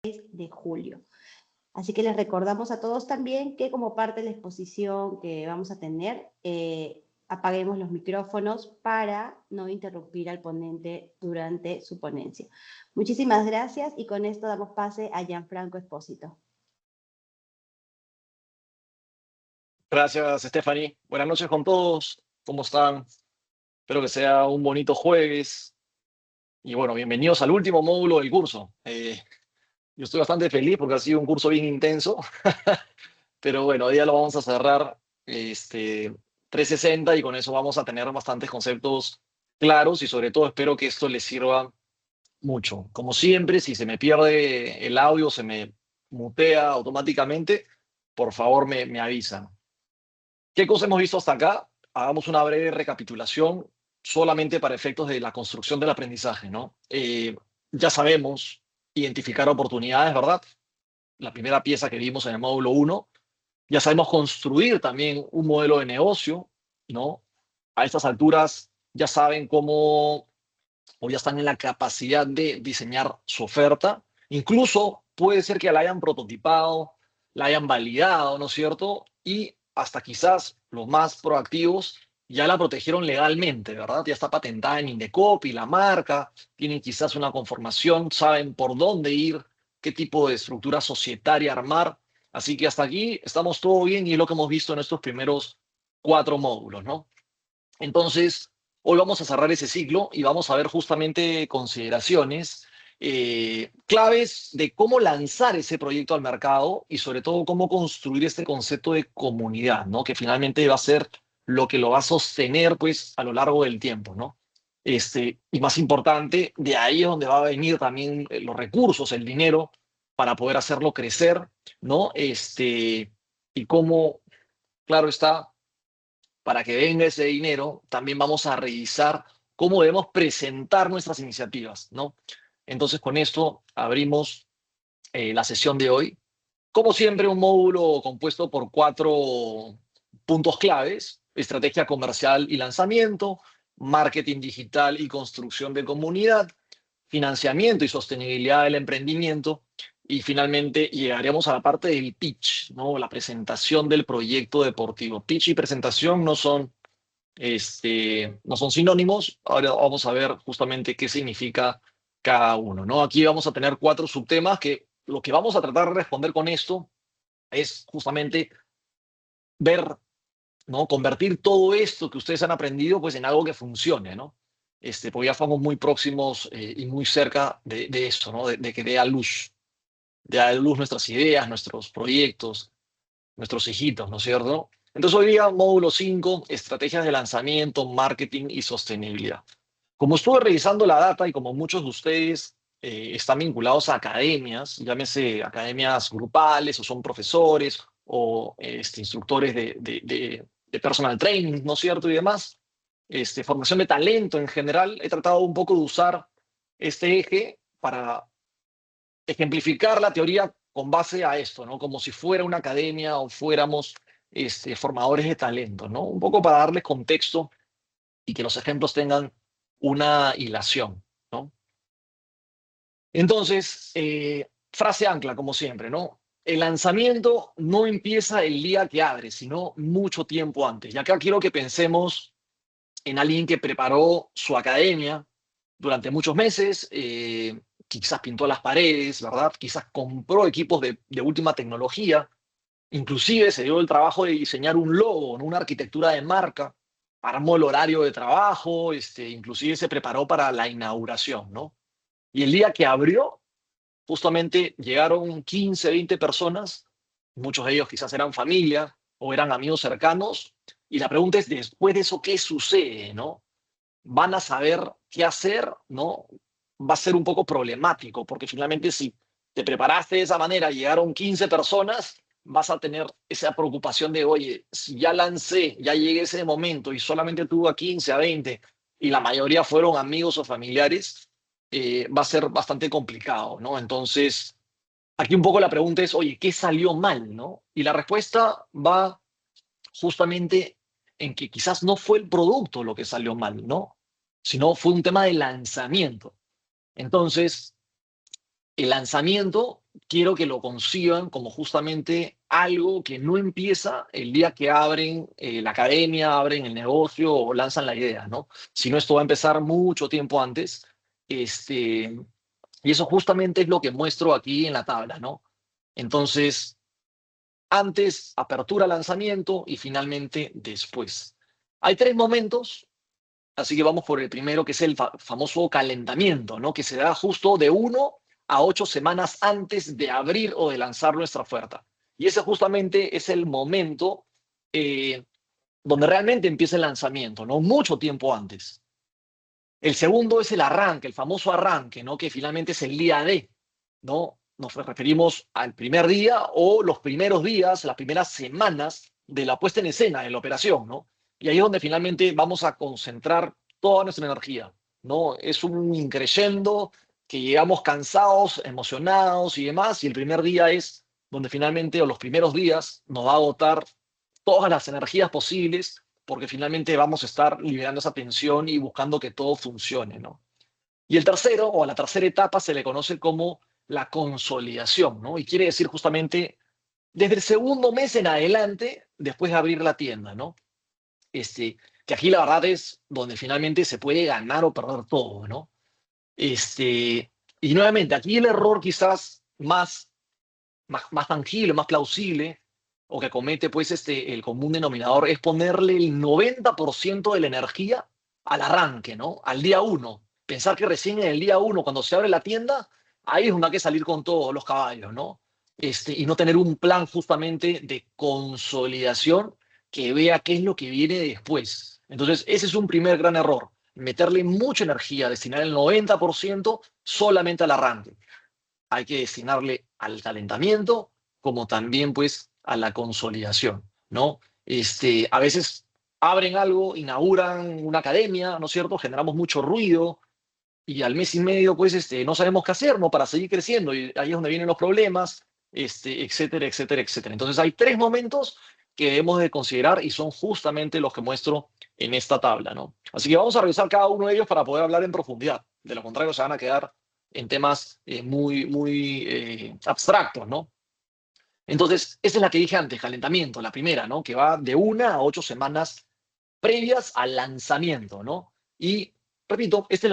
de julio. Así que les recordamos a todos también que como parte de la exposición que vamos a tener, apaguemos los micrófonos para no interrumpir al ponente durante su ponencia. Muchísimas gracias y con esto damos pase a Gianfranco Espósito. Gracias, Stephanie. Buenas noches con todos. ¿Cómo están? Espero que sea un bonito jueves. Y bueno, bienvenidos al último módulo del curso. Yo estoy bastante feliz porque ha sido un curso bien intenso. Pero bueno, hoy día lo vamos a cerrar 360 y con eso vamos a tener bastantes conceptos claros y sobre todo espero que esto les sirva mucho. Como siempre, si se me pierde el audio, se me mutea automáticamente, por favor me avisan. ¿Qué cosa hemos visto hasta acá? Hagamos una breve recapitulación solamente para efectos de la construcción del aprendizaje, ¿no? Ya sabemos identificar oportunidades, ¿verdad? La primera pieza que vimos en el módulo 1. Ya sabemos construir también un modelo de negocio, ¿no? A estas alturas ya saben cómo, o ya están en la capacidad de diseñar su oferta. Incluso puede ser que la hayan prototipado, la hayan validado, ¿no es cierto? Y hasta quizás los más proactivos ya la protegieron legalmente, ¿verdad? Ya está patentada en Indecopi, la marca, tienen quizás una conformación, saben por dónde ir, qué tipo de estructura societaria armar. Así que hasta aquí estamos todo bien y es lo que hemos visto en estos primeros 4 módulos, ¿no? Entonces, hoy vamos a cerrar ese ciclo y vamos a ver justamente consideraciones claves de cómo lanzar ese proyecto al mercado y sobre todo cómo construir este concepto de comunidad, ¿no? Que finalmente va a ser lo que lo va a sostener pues a lo largo del tiempo, ¿no? Y más importante, de ahí es donde va a venir también los recursos, el dinero para poder hacerlo crecer, ¿no? Y cómo, claro está, para que venga ese dinero, también vamos a revisar cómo debemos presentar nuestras iniciativas, ¿no? Entonces, con esto abrimos la sesión de hoy. Como siempre, un módulo compuesto por 4 puntos claves: estrategia comercial y lanzamiento, marketing digital y construcción de comunidad, financiamiento y sostenibilidad del emprendimiento. Y finalmente llegaremos a la parte del pitch, ¿no? La presentación del proyecto deportivo. Pitch y presentación no son sinónimos. Ahora vamos a ver justamente qué significa cada uno, ¿no? Aquí vamos a tener 4 subtemas que lo que vamos a tratar de responder con esto es justamente ver, ¿no? Convertir todo esto que ustedes han aprendido pues en algo que funcione, ¿no? Porque ya estamos muy próximos y muy cerca de eso, ¿no? De que dé a luz nuestras ideas, nuestros proyectos, nuestros hijitos, ¿no es cierto? Entonces hoy día, módulo 5, estrategias de lanzamiento, marketing y sostenibilidad. Como estuve revisando la data y como muchos de ustedes están vinculados a academias, llámese academias grupales o son profesores o instructores de personal training, ¿no es cierto? Y demás, formación de talento en general, he tratado un poco de usar este eje para ejemplificar la teoría con base a esto, ¿no? Como si fuera una academia o fuéramos formadores de talento, ¿no? Un poco para darles contexto y que los ejemplos tengan una hilación, ¿no? Entonces, frase ancla, como siempre, ¿no? El lanzamiento no empieza el día que abre, sino mucho tiempo antes. Y acá quiero que pensemos en alguien que preparó su academia durante muchos meses, quizás pintó las paredes, ¿verdad? Quizás compró equipos de última tecnología, inclusive se dio el trabajo de diseñar un logo, ¿no? Una arquitectura de marca, armó el horario de trabajo, inclusive se preparó para la inauguración, ¿no? Y el día que abrió, justamente llegaron 15, 20 personas, muchos de ellos quizás eran familia o eran amigos cercanos, y la pregunta es, después de eso, ¿qué sucede, no? ¿Van a saber qué hacer, no? Va a ser un poco problemático, porque finalmente si te preparaste de esa manera, llegaron 15 personas, vas a tener esa preocupación de, oye, si ya lancé, ya llegué a ese momento y solamente tuve a 15, a 20, y la mayoría fueron amigos o familiares, va a ser bastante complicado, ¿no? Entonces, aquí un poco la pregunta es, oye, ¿qué salió mal, no? Y la respuesta va justamente en que quizás no fue el producto lo que salió mal, ¿no? Sino fue un tema de lanzamiento. Entonces, el lanzamiento quiero que lo conciban como justamente algo que no empieza el día que abren la academia, abren el negocio o lanzan la idea, ¿no? Sino esto va a empezar mucho tiempo antes. Y eso justamente es lo que muestro aquí en la tabla, ¿no? Entonces, antes, apertura, lanzamiento y finalmente después. Hay tres momentos, así que vamos por el primero, que es el famoso calentamiento, ¿no? Que se da justo de 1 a 8 semanas antes de abrir o de lanzar nuestra oferta. Y ese justamente es el momento eh, donde realmente empieza el lanzamiento, ¿no? Mucho tiempo antes. El segundo es el arranque, el famoso arranque, ¿no? Que finalmente es el día D, ¿no? Nos referimos al primer día o los primeros días, las primeras semanas de la puesta en escena, de la operación, ¿no? Y ahí es donde finalmente vamos a concentrar toda nuestra energía, ¿no? Es un increyendo que llegamos cansados, emocionados y demás, y el primer día es donde finalmente, o los primeros días, nos va a agotar todas las energías posibles porque finalmente vamos a estar liberando esa tensión y buscando que todo funcione, ¿no? Y el tercero, o a la tercera etapa, se le conoce como la consolidación, ¿no? Y quiere decir justamente desde el segundo mes en adelante, después de abrir la tienda, ¿no? Que aquí la verdad es donde finalmente se puede ganar o perder todo, ¿no? Y nuevamente, aquí el error quizás más tangible, más plausible, o que comete pues el común denominador, es ponerle el 90% de la energía al arranque, ¿no? Al día uno. Pensar que recién en el día uno, cuando se abre la tienda, ahí es donde hay que salir con todos los caballos, ¿no? Y no tener un plan justamente de consolidación que vea qué es lo que viene después. Entonces, ese es un primer gran error. Meterle mucha energía, destinar el 90% solamente al arranque. Hay que destinarle al calentamiento como también pues a la consolidación, ¿no? A veces abren algo, inauguran una academia, ¿no es cierto? Generamos mucho ruido y al mes y medio pues no sabemos qué hacer, ¿no? Para seguir creciendo y ahí es donde vienen los problemas, etcétera, etcétera, etcétera. Entonces hay tres momentos que debemos de considerar y son justamente los que muestro en esta tabla, ¿no? Así que vamos a revisar cada uno de ellos para poder hablar en profundidad. De lo contrario, se van a quedar en temas muy abstractos, ¿no? Entonces, esa es la que dije antes, calentamiento, la primera, ¿no? Que va de 1 a 8 semanas previas al lanzamiento, ¿no? Y, repito, esta es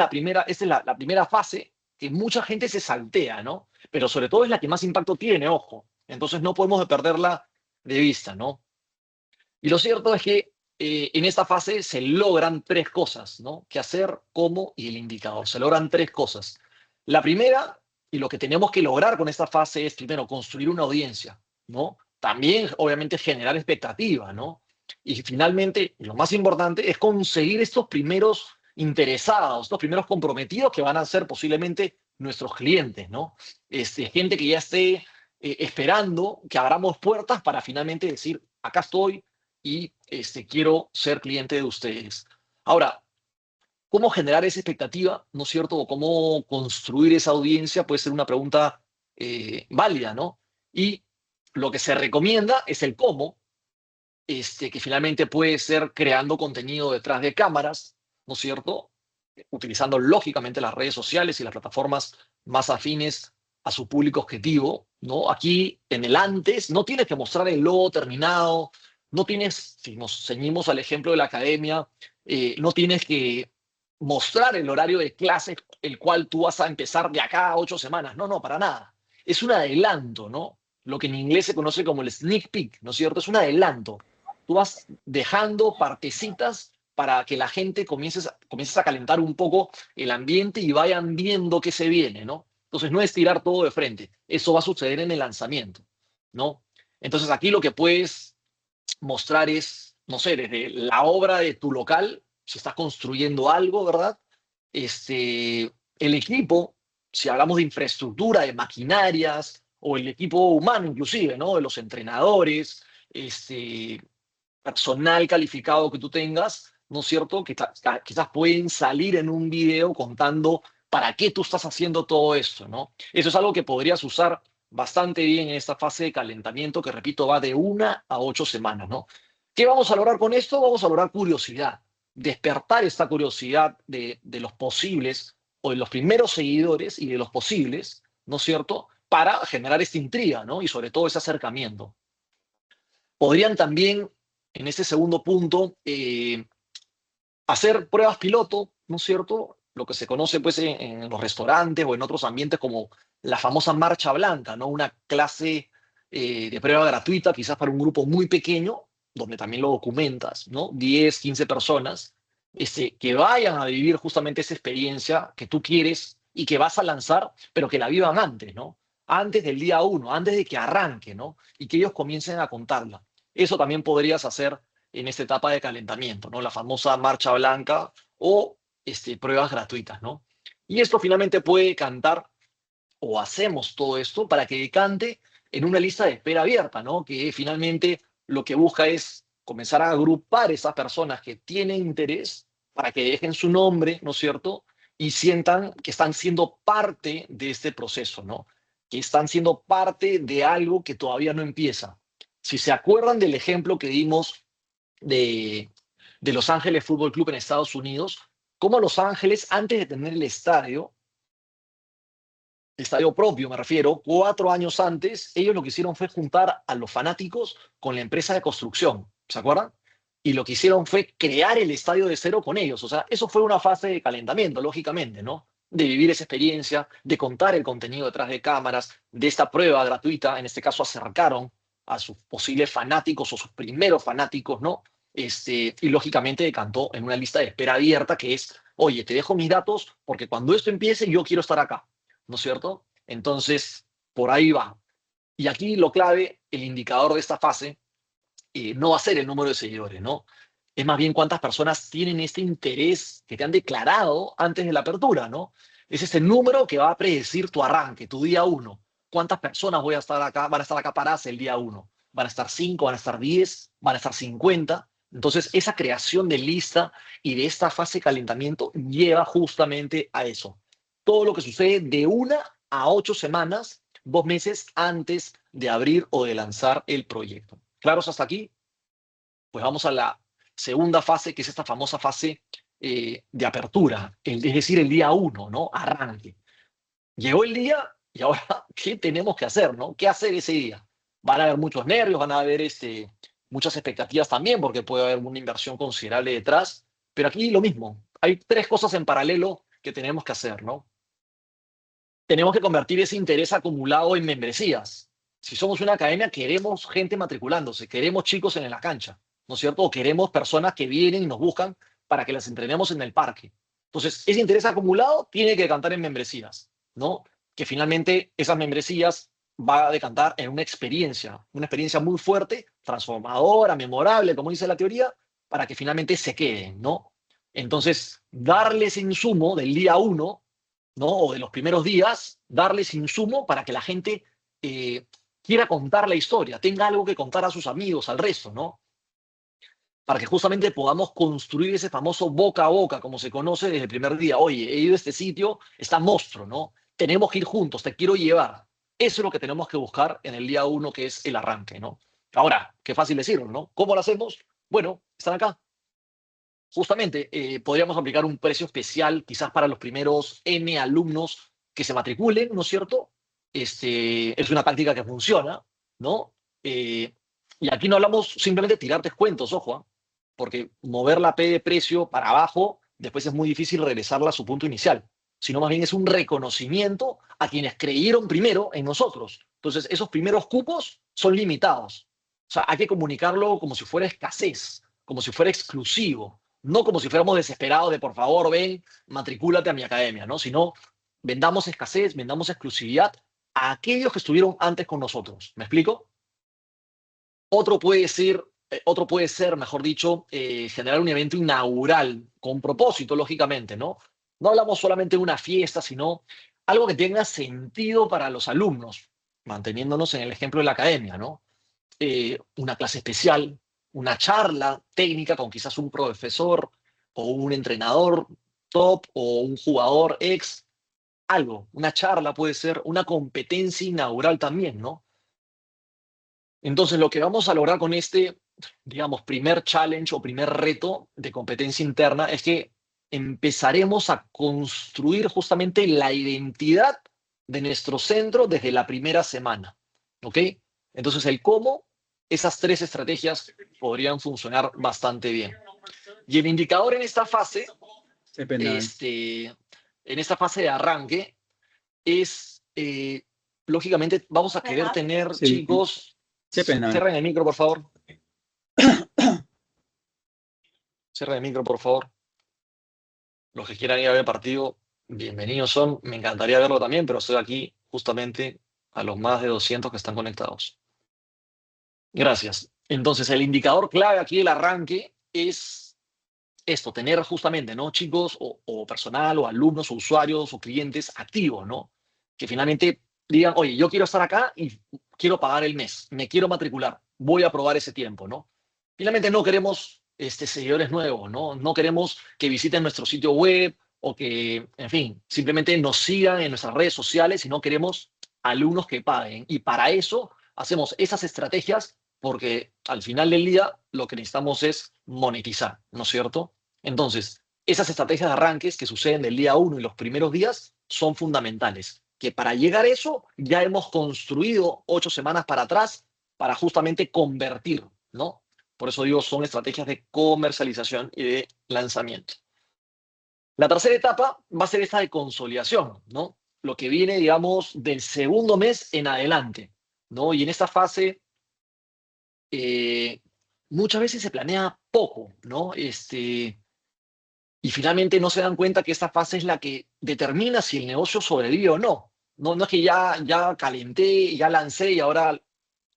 la primera fase que mucha gente se saltea, ¿no? Pero sobre todo es la que más impacto tiene, ojo. Entonces no podemos perderla de vista, ¿no? Y lo cierto es que en esta fase se logran tres cosas, ¿no? Qué hacer, cómo y el indicador. Se logran tres cosas. La primera, y lo que tenemos que lograr con esta fase es, primero, construir una audiencia, ¿no? También, obviamente, generar expectativa, ¿no? Y finalmente, lo más importante es conseguir estos primeros interesados, estos primeros comprometidos que van a ser posiblemente nuestros clientes, ¿no? Gente que ya esté esperando que abramos puertas para finalmente decir, acá estoy, y quiero ser cliente de ustedes. Ahora, ¿cómo generar esa expectativa, no es cierto? O cómo construir esa audiencia puede ser una pregunta válida, ¿no? Y lo que se recomienda es el cómo, que finalmente puede ser creando contenido detrás de cámaras, ¿no es cierto? Utilizando lógicamente las redes sociales y las plataformas más afines a su público objetivo, ¿no? Aquí en el antes no tienes que mostrar el logo terminado, no tienes, si nos ceñimos al ejemplo de la academia, no tienes que mostrar el horario de clase el cual tú vas a empezar de acá a 8 semanas. No, no, para nada. Es un adelanto, ¿no? Lo que en inglés se conoce como el sneak peek, ¿no es cierto? Es un adelanto. Tú vas dejando partecitas para que la gente comiences a calentar un poco el ambiente y vayan viendo qué se viene, ¿no? Entonces no es tirar todo de frente, eso va a suceder en el lanzamiento, ¿no? Entonces aquí lo que puedes mostrar es, no sé, desde la obra de tu local, si estás construyendo algo, ¿verdad? El equipo, si hablamos de infraestructura, de maquinarias, o el equipo humano inclusive, ¿no? De los entrenadores, personal calificado que tú tengas, ¿no es cierto? Que quizás pueden salir en un video contando para qué tú estás haciendo todo esto, ¿no? Eso es algo que podrías usar bastante bien en esta fase de calentamiento que, repito, va de 1 a 8 semanas, ¿no? ¿Qué vamos a lograr con esto? Vamos a lograr curiosidad, despertar esta curiosidad de los posibles o de los primeros seguidores y de los posibles, ¿no es cierto? para generar esta intriga, ¿no? Y sobre todo ese acercamiento. Podrían también, en este segundo punto, hacer pruebas piloto, ¿no es cierto? Lo que se conoce pues en los restaurantes o en otros ambientes como la famosa marcha blanca, ¿no? Una clase de prueba gratuita, quizás para un grupo muy pequeño, donde también lo documentas, ¿no? 10, 15 personas, que vayan a vivir justamente esa experiencia que tú quieres y que vas a lanzar, pero que la vivan antes, ¿no? Antes del día uno, antes de que arranque, ¿no? Y que ellos comiencen a contarla. Eso también podrías hacer en esta etapa de calentamiento, ¿no? La famosa marcha blanca o pruebas gratuitas, ¿no? Y esto finalmente puede cantar, o hacemos todo esto para que cante en una lista de espera abierta, ¿no? Que finalmente lo que busca es comenzar a agrupar esas personas que tienen interés para que dejen su nombre, ¿no es cierto? Y sientan que están siendo parte de este proceso, ¿no? Que están siendo parte de algo que todavía no empieza. Si se acuerdan del ejemplo que dimos de, de Los Ángeles Fútbol Club en Estados Unidos, como Los Ángeles, antes de tener el estadio propio me refiero, 4 años antes, ellos lo que hicieron fue juntar a los fanáticos con la empresa de construcción, ¿se acuerdan? Y lo que hicieron fue crear el estadio de cero con ellos. O sea, eso fue una fase de calentamiento, lógicamente, ¿no? De vivir esa experiencia, de contar el contenido detrás de cámaras, de esta prueba gratuita. En este caso, acercaron a sus posibles fanáticos o sus primeros fanáticos, ¿no? Y lógicamente decantó en una lista de espera abierta que es, oye, te dejo mis datos porque cuando esto empiece yo quiero estar acá, ¿no es cierto? Entonces, por ahí va. Y aquí lo clave, el indicador de esta fase, no va a ser el número de seguidores, ¿no? Es más bien cuántas personas tienen este interés que te han declarado antes de la apertura, ¿no? Es ese número que va a predecir tu arranque, tu día uno. ¿Cuántas personas voy a estar acá, van a estar acá paradas el día uno? ¿Van a estar 5, van a estar 10, van a estar 50? Entonces, esa creación de lista y de esta fase de calentamiento lleva justamente a eso. Todo lo que sucede de 1 a 8 semanas, 2 meses antes de abrir o de lanzar el proyecto. ¿Claros hasta aquí? Pues vamos a la segunda fase, que es esta famosa fase de apertura, es decir, el día uno, ¿no? Arranque. Llegó el día y ahora, ¿qué tenemos que hacer, no? ¿Qué hacer ese día? Van a haber muchos nervios, van a haber muchas expectativas también, porque puede haber una inversión considerable detrás, pero aquí lo mismo. Hay 3 cosas en paralelo que tenemos que hacer, ¿no? Tenemos que convertir ese interés acumulado en membresías. Si somos una academia, queremos gente matriculándose, queremos chicos en la cancha, ¿no es cierto? O queremos personas que vienen y nos buscan para que las entrenemos en el parque. Entonces, ese interés acumulado tiene que decantar en membresías, ¿no? Que finalmente esas membresías va a decantar en una experiencia muy fuerte, transformadora, memorable, como dice la teoría, para que finalmente se queden, ¿no? Entonces, darles insumo del día uno, ¿no? O de los primeros días, darles insumo para que la gente eh, quiera contar la historia, tenga algo que contar a sus amigos, al resto, ¿no? Para que justamente podamos construir ese famoso boca a boca, como se conoce desde el primer día. Oye, he ido a este sitio, está monstruo, ¿no? Tenemos que ir juntos, te quiero llevar. Eso es lo que tenemos que buscar en el día uno, que es el arranque, ¿no? Ahora, qué fácil decirlo, ¿no? ¿Cómo lo hacemos? Bueno, están acá. Justamente, podríamos aplicar un precio especial quizás para los primeros N alumnos que se matriculen, ¿no es cierto? Es una táctica que funciona, ¿no? Y aquí no hablamos simplemente de tirar descuentos, ojo, ¿ah? Porque mover la P de precio para abajo, después es muy difícil regresarla a su punto inicial, sino más bien es un reconocimiento a quienes creyeron primero en nosotros. Entonces, esos primeros cupos son limitados. O sea, hay que comunicarlo como si fuera escasez, como si fuera exclusivo, no como si fuéramos desesperados de por favor, ven, matricúlate a mi academia, ¿no? Sino vendamos escasez, vendamos exclusividad a aquellos que estuvieron antes con nosotros. ¿Me explico? Otro puede ser, mejor dicho, generar un evento inaugural con propósito, lógicamente, ¿no? No hablamos solamente de una fiesta, sino algo que tenga sentido para los alumnos, manteniéndonos en el ejemplo de la academia, ¿no? Una clase especial, una charla técnica con quizás un profesor o un entrenador top o un jugador ex, algo, una charla puede ser, una competencia inaugural también, ¿no? Entonces, lo que vamos a lograr con este, digamos, primer challenge o primer reto de competencia interna es que empezaremos a construir justamente la identidad de nuestro centro desde la primera semana, ¿ok? Entonces, el cómo, esas 3 estrategias podrían funcionar bastante bien. Y el indicador en esta fase, Qué pena. en esta fase de arranque, es, lógicamente, vamos a querer tener, Sí, chicos, qué pena. cierren el micro, por favor. Cierren el micro, por favor. Los que quieran ir a ver el partido, bienvenidos son. Me encantaría verlo también, pero estoy aquí justamente a los más de 200 que están conectados. Gracias. Entonces, el indicador clave aquí del arranque es esto, tener justamente, ¿no? Chicos o personal o alumnos o usuarios o clientes activos, ¿no? Que finalmente digan, oye, yo quiero estar acá y quiero pagar el mes, me quiero matricular, voy a probar ese tiempo, ¿no? Finalmente no queremos seguidores nuevos, ¿no? No queremos que visiten nuestro sitio web o que, en fin, simplemente nos sigan en nuestras redes sociales, sino queremos alumnos que paguen. Y para eso hacemos esas estrategias porque al final del día lo que necesitamos es monetizar, ¿no es cierto? Entonces, esas estrategias de arranques que suceden del día uno y los primeros días son fundamentales. Que para llegar a eso ya hemos construido 8 semanas para atrás para justamente convertir, ¿no? Por eso digo, son estrategias de comercialización y de lanzamiento. La tercera etapa va a ser esta de consolidación, ¿no? Lo que viene, digamos, del segundo mes en adelante, ¿no? Y en esta fase muchas veces se planea poco, ¿no? Y finalmente no se dan cuenta que esta fase es la que determina si el negocio sobrevive o no. No, no es que ya calenté, ya lancé y ahora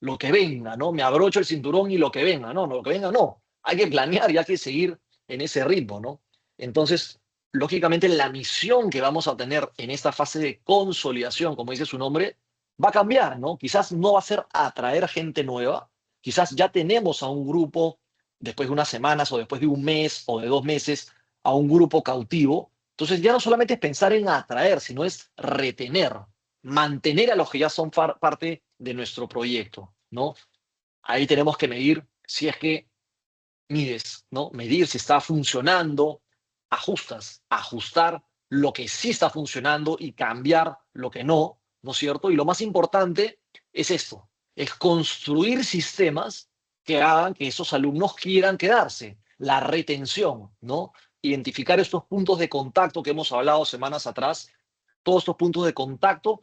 lo que venga, ¿no? Me abrocho el cinturón y lo que venga, no, lo que venga no. Hay que planear y hay que seguir en ese ritmo, ¿no? Entonces, lógicamente la misión que vamos a tener en esta fase de consolidación, como dice su nombre, va a cambiar, ¿no? Quizás no va a ser atraer gente nueva, quizás ya tenemos a un grupo después de unas semanas o después de un mes o de 2 meses a un grupo cautivo. Entonces ya no solamente es pensar en atraer, sino es retener, mantener a los que ya son parte de nuestro proyecto, ¿no? Ahí tenemos que medir si es que mides, ¿no? Medir si está funcionando, ajustar lo que sí está funcionando y cambiar lo que no, ¿no es cierto? Y lo más importante es esto, es construir sistemas que hagan que esos alumnos quieran quedarse, la retención, ¿no? Identificar estos puntos de contacto que hemos hablado semanas atrás, todos estos puntos de contacto,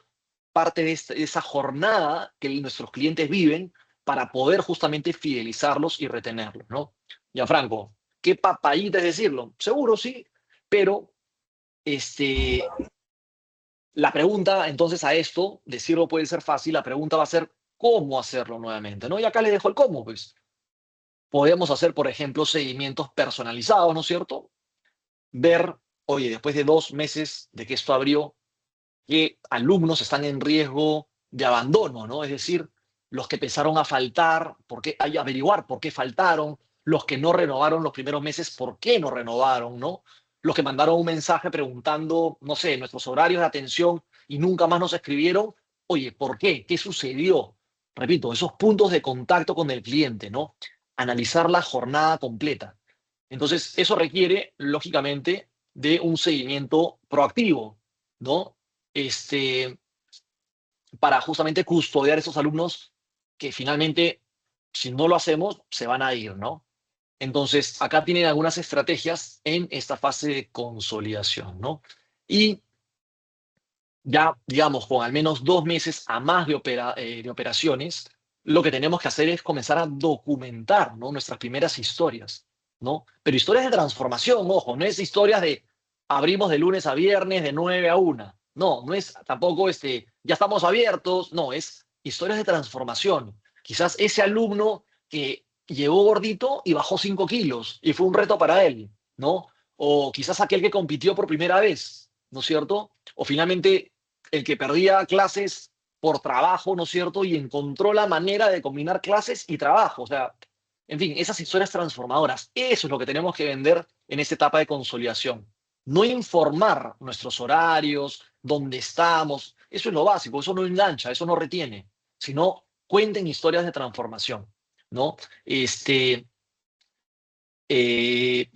parte de esa jornada que nuestros clientes viven para poder justamente fidelizarlos y retenerlos, ¿no? Ya, Franco, qué papayita es decirlo. Seguro sí, pero la pregunta entonces a esto, decirlo puede ser fácil, la pregunta va a ser cómo hacerlo nuevamente, ¿no? Y acá les dejo el cómo, pues. Podemos hacer, por ejemplo, seguimientos personalizados, ¿no es cierto? Ver, oye, después de 2 meses de que esto abrió, qué alumnos están en riesgo de abandono, ¿no? Es decir, los que empezaron a faltar, hay que averiguar por qué faltaron, los que no renovaron los primeros meses, por qué no renovaron, ¿no? Los que mandaron un mensaje preguntando, no sé, nuestros horarios de atención y nunca más nos escribieron, oye, ¿por qué? ¿Qué sucedió? Repito, esos puntos de contacto con el cliente, ¿no? Analizar la jornada completa. Entonces, eso requiere, lógicamente, de un seguimiento proactivo, ¿no? este, para justamente custodiar a esos alumnos que finalmente, si no lo hacemos, se van a ir, ¿no? Entonces, acá tienen algunas estrategias en esta fase de consolidación, ¿no? Y ya, digamos, con al menos 2 meses a más de operaciones, lo que tenemos que hacer es comenzar a documentar, ¿no? Nuestras primeras historias, ¿no? Pero historias de transformación, ojo, no es historias de abrimos de lunes a viernes de 9 a 1. No, no es tampoco ya estamos abiertos, no, es historias de transformación. Quizás ese alumno que llegó gordito y bajó 5 kilos y fue un reto para él, ¿no? O quizás aquel que compitió por primera vez, ¿no es cierto? O finalmente el que perdía clases por trabajo, ¿no es cierto? Y encontró la manera de combinar clases y trabajo. O sea, en fin, esas historias transformadoras. Eso es lo que tenemos que vender en esta etapa de consolidación. No informar nuestros horarios, dónde estamos. Eso es lo básico, eso no engancha, eso no retiene. Sino cuenten historias de transformación, ¿no? Sí,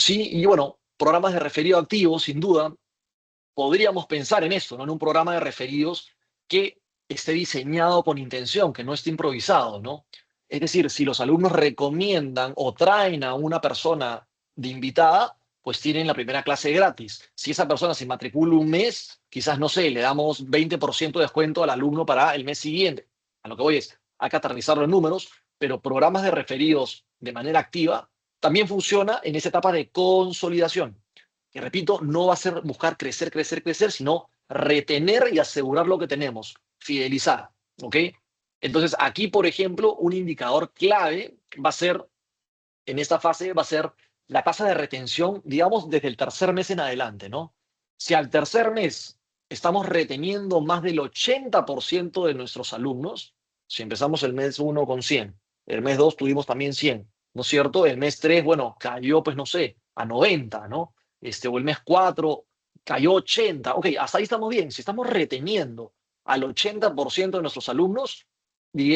y bueno, programas de referido activo, sin duda, podríamos pensar en eso, ¿no? En un programa de referidos que esté diseñado con intención, que no esté improvisado, ¿no? Es decir, si los alumnos recomiendan o traen a una persona de invitada, pues tienen la primera clase gratis. Si esa persona se matricula un mes, quizás, no sé, le damos 20% de descuento al alumno para el mes siguiente. A lo que voy es, hay que aterrizar los números, pero programas de referidos de manera activa también funciona en esa etapa de consolidación. Que repito, no va a ser buscar crecer, crecer, crecer, sino retener y asegurar lo que tenemos, fidelizar, ¿ok? Entonces, aquí, por ejemplo, un indicador clave va a ser, en esta fase, va a ser la tasa de retención, digamos, desde el tercer mes en adelante, ¿no? Si al tercer mes estamos reteniendo más del 80% de nuestros alumnos, si empezamos el mes 1 con 100, el mes 2 tuvimos también 100, ¿no es cierto? El mes 3, bueno, cayó, pues no sé, a 90, ¿no? O el mes 4 cayó 80. Ok, hasta ahí estamos bien. Si estamos reteniendo al 80% de nuestros alumnos,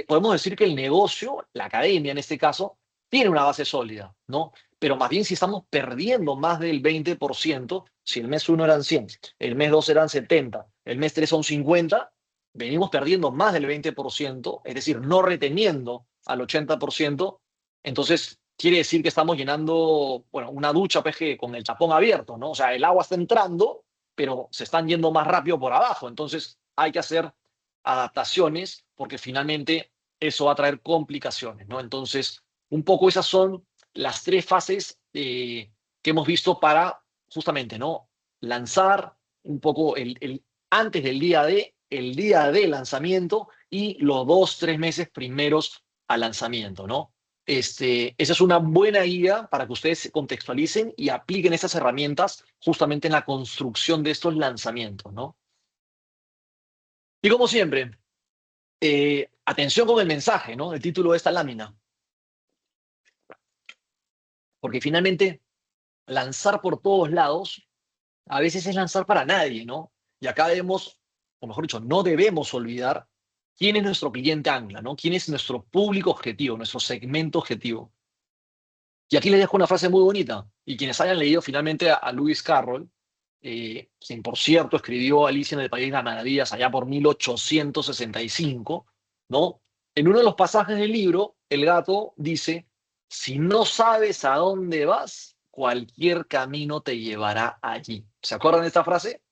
podemos decir que el negocio, la academia en este caso, tiene una base sólida, ¿no? Pero más bien si estamos perdiendo más del 20%, si el mes 1 eran 100, el mes 2 eran 70, el mes 3 son 50, venimos perdiendo más del 20%, es decir, no reteniendo al 80%, entonces quiere decir que estamos llenando, bueno, una ducha pues, con el tapón abierto, ¿no? O sea, el agua está entrando, pero se están yendo más rápido por abajo, entonces hay que hacer adaptaciones porque finalmente eso va a traer complicaciones, ¿no? Entonces, un poco esas son las tres fases que hemos visto para justamente, ¿no? Lanzar un poco antes del día de, el día de lanzamiento y los 2, 3 meses primeros al lanzamiento, ¿no? Esa es una buena guía para que ustedes se contextualicen y apliquen esas herramientas justamente en la construcción de estos lanzamientos, ¿no? Y como siempre, atención con el mensaje, ¿no? El título de esta lámina. Porque finalmente, lanzar por todos lados, a veces es lanzar para nadie, ¿no? Y acá debemos, o mejor dicho, no debemos olvidar quién es nuestro cliente ancla, ¿no? Quién es nuestro público objetivo, nuestro segmento objetivo. Y aquí les dejo una frase muy bonita. Y quienes hayan leído finalmente a Lewis Carroll, quien por cierto escribió Alicia en el País de las Maravillas allá por 1865, ¿no? En uno de los pasajes del libro, el gato dice, si no sabes a dónde vas, cualquier camino te llevará allí. ¿Se acuerdan de esta frase?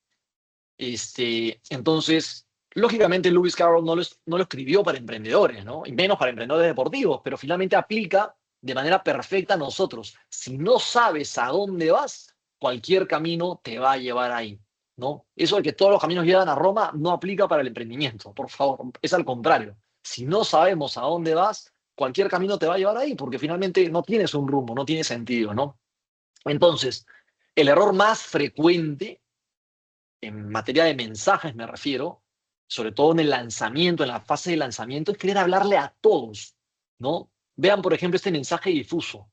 Entonces, lógicamente Lewis Carroll no lo escribió para emprendedores, ¿no? Y menos para emprendedores deportivos, pero finalmente aplica de manera perfecta a nosotros. Si no sabes a dónde vas, cualquier camino te va a llevar ahí, ¿no? Eso de que todos los caminos llevan a Roma no aplica para el emprendimiento, por favor, es al contrario. Si no sabemos a dónde vas, cualquier camino te va a llevar ahí, porque finalmente no tienes un rumbo, no tiene sentido, ¿no? Entonces, el error más frecuente en materia de mensajes me refiero, sobre todo en el lanzamiento, en la fase de lanzamiento, es querer hablarle a todos, ¿no? Vean, por ejemplo, este mensaje difuso.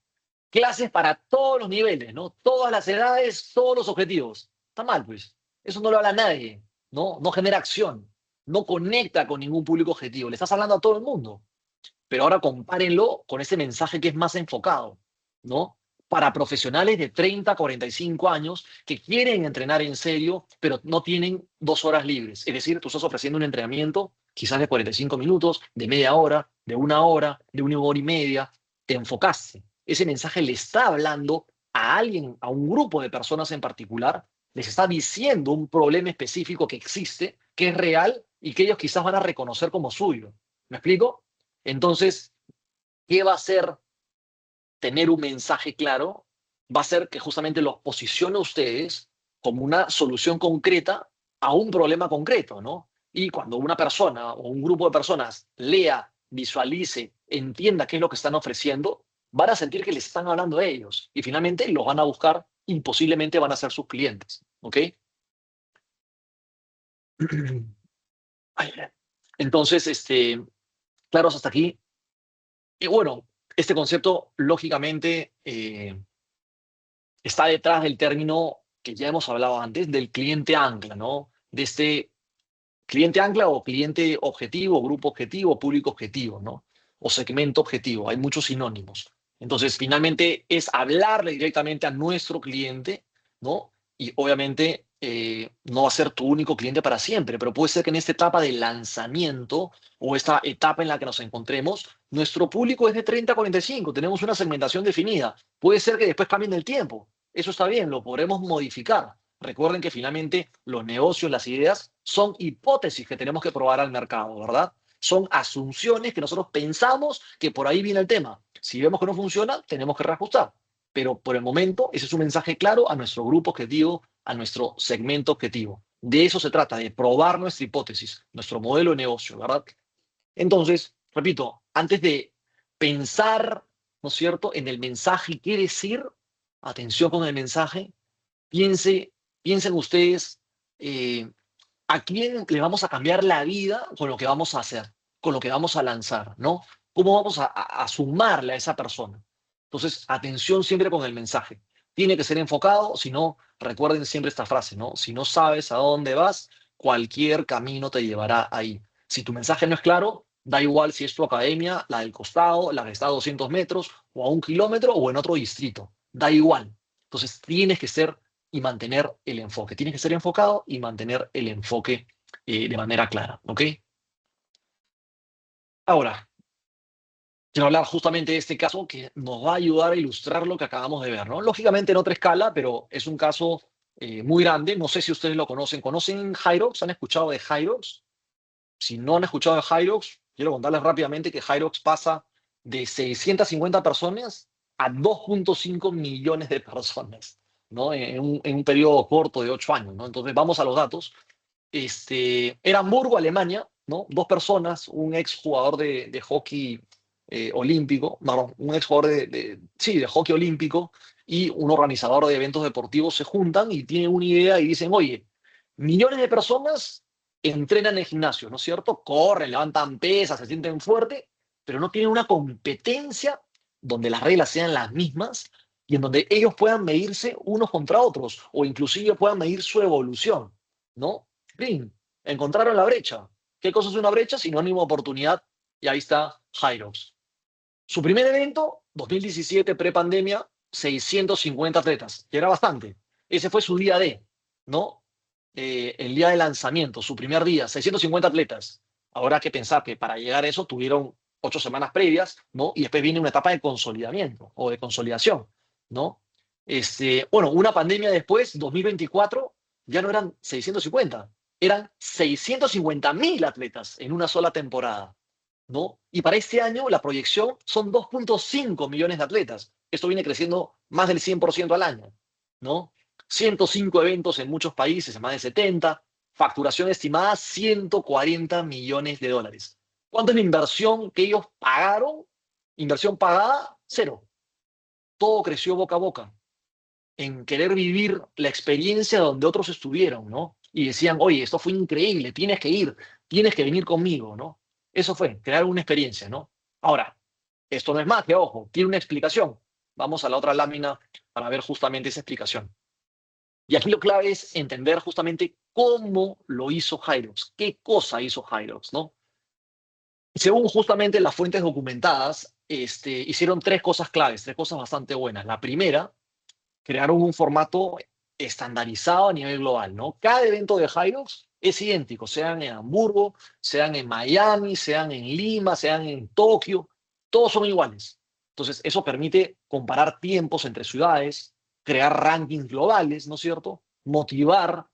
Clases para todos los niveles, ¿no? Todas las edades, todos los objetivos. Está mal, pues. Eso no lo habla nadie, ¿no? No genera acción, no conecta con ningún público objetivo. Le estás hablando a todo el mundo. Pero ahora compárenlo con ese mensaje que es más enfocado, ¿no? Para profesionales de 30 a 45 años que quieren entrenar en serio, pero no tienen 2 horas libres. Es decir, tú estás ofreciendo un entrenamiento quizás de 45 minutos, de media hora, de 1 hora, de 1 hora y media. Te enfocaste. Ese mensaje le está hablando a alguien, a un grupo de personas en particular, les está diciendo un problema específico que existe, que es real y que ellos quizás van a reconocer como suyo. ¿Me explico? Entonces, ¿qué va a hacer tener un mensaje claro? Va a ser que justamente los posicione a ustedes como una solución concreta a un problema concreto, ¿no? Y cuando una persona o un grupo de personas lea, visualice, entienda qué es lo que están ofreciendo, van a sentir que les están hablando a ellos y finalmente los van a buscar y posiblemente van a ser sus clientes, ¿ok? Entonces, claros hasta aquí. Y bueno, este concepto, lógicamente, está detrás del término que ya hemos hablado antes, del cliente ancla, ¿no? De este cliente ancla o cliente objetivo, grupo objetivo, público objetivo, ¿no? O segmento objetivo. Hay muchos sinónimos. Entonces, finalmente, es hablarle directamente a nuestro cliente, ¿no? Y obviamente no va a ser tu único cliente para siempre, pero puede ser que en esta etapa de lanzamiento o esta etapa en la que nos encontremos, nuestro público es de 30 a 45, tenemos una segmentación definida. Puede ser que después cambien el tiempo. Eso está bien, lo podremos modificar. Recuerden que finalmente los negocios, las ideas, son hipótesis que tenemos que probar al mercado, ¿verdad? Son asunciones que nosotros pensamos que por ahí viene el tema. Si vemos que no funciona, tenemos que reajustar. Pero por el momento, ese es un mensaje claro a nuestro grupo objetivo, a nuestro segmento objetivo. De eso se trata, de probar nuestra hipótesis, nuestro modelo de negocio, ¿verdad? Entonces, repito, antes de pensar, ¿no es cierto?, en el mensaje y qué decir, atención con el mensaje, piense, piensen ustedes a quién le vamos a cambiar la vida con lo que vamos a hacer, con lo que vamos a lanzar, ¿no? ¿Cómo vamos a sumarle a esa persona? Entonces, atención siempre con el mensaje. Tiene que ser enfocado, si no, recuerden siempre esta frase, ¿no? Si no sabes a dónde vas, cualquier camino te llevará ahí. Si tu mensaje no es claro, da igual si es tu academia, la del costado, la que está a 200 metros, o a 1 kilómetro, o en otro distrito. Da igual. Entonces, tienes que ser y mantener el enfoque. Tienes que ser enfocado y mantener el enfoque de manera clara, ¿ok? Ahora, quiero hablar justamente de este caso que nos va a ayudar a ilustrar lo que acabamos de ver, ¿no? Lógicamente en otra escala, pero es un caso muy grande. No sé si ustedes lo conocen. ¿Conocen Hyrox? ¿Han escuchado de Hyrox? Si no han escuchado de Hyrox, quiero contarles rápidamente que Hyrox pasa de 650 personas a 2.5 millones de personas, ¿no? En un periodo corto de 8 años, ¿no? Entonces vamos a los datos. Era Hamburgo, Alemania, ¿no? Dos personas, un ex jugador de hockey olímpico, no, un ex jugador sí, de hockey olímpico y un organizador de eventos deportivos se juntan y tienen una idea y dicen, oye, millones de personas entrenan en gimnasio, ¿no es cierto? Corren, levantan pesas, se sienten fuertes, pero no tienen una competencia donde las reglas sean las mismas y en donde ellos puedan medirse unos contra otros o inclusive puedan medir su evolución, ¿no? ¡Pling! Encontraron la brecha. ¿Qué cosa es una brecha? Sinónimo de oportunidad. Y ahí está Hyrox. Su primer evento, 2017, prepandemia, 650 atletas, que era bastante. Ese fue su día D, ¿no? El día de lanzamiento, su primer día, 650 atletas. Ahora hay que pensar que para llegar a eso tuvieron 8 semanas previas, ¿no? Y después viene una etapa de consolidamiento o de consolidación, ¿no? Bueno, una pandemia después, 2024, ya no eran 650, eran 650.000 atletas en una sola temporada, ¿no? Y para este año la proyección son 2.5 millones de atletas. Esto viene creciendo más del 100% al año, ¿no? 105 eventos en muchos países, en más de 70, facturación estimada 140 millones de dólares. ¿Cuánto es la inversión que ellos pagaron? Inversión pagada, cero. Todo creció boca a boca en querer vivir la experiencia donde otros estuvieron, ¿no? Y decían, oye, esto fue increíble, tienes que ir, tienes que venir conmigo, ¿no? Eso fue, crear una experiencia, ¿no? Ahora, esto no es magia, ojo, tiene una explicación. Vamos a la otra lámina para ver justamente esa explicación. Y aquí lo clave es entender justamente cómo lo hizo Hyrox, qué cosa hizo Hyrox, ¿no? Según justamente las fuentes documentadas, hicieron tres cosas claves, tres cosas bastante buenas. La primera, crearon un formato estandarizado a nivel global, ¿no? Cada evento de Hyrox es idéntico, sean en Hamburgo, sean en Miami, sean en Lima, sean en Tokio, todos son iguales. Entonces, eso permite comparar tiempos entre ciudades, crear rankings globales, ¿no es cierto? Motivar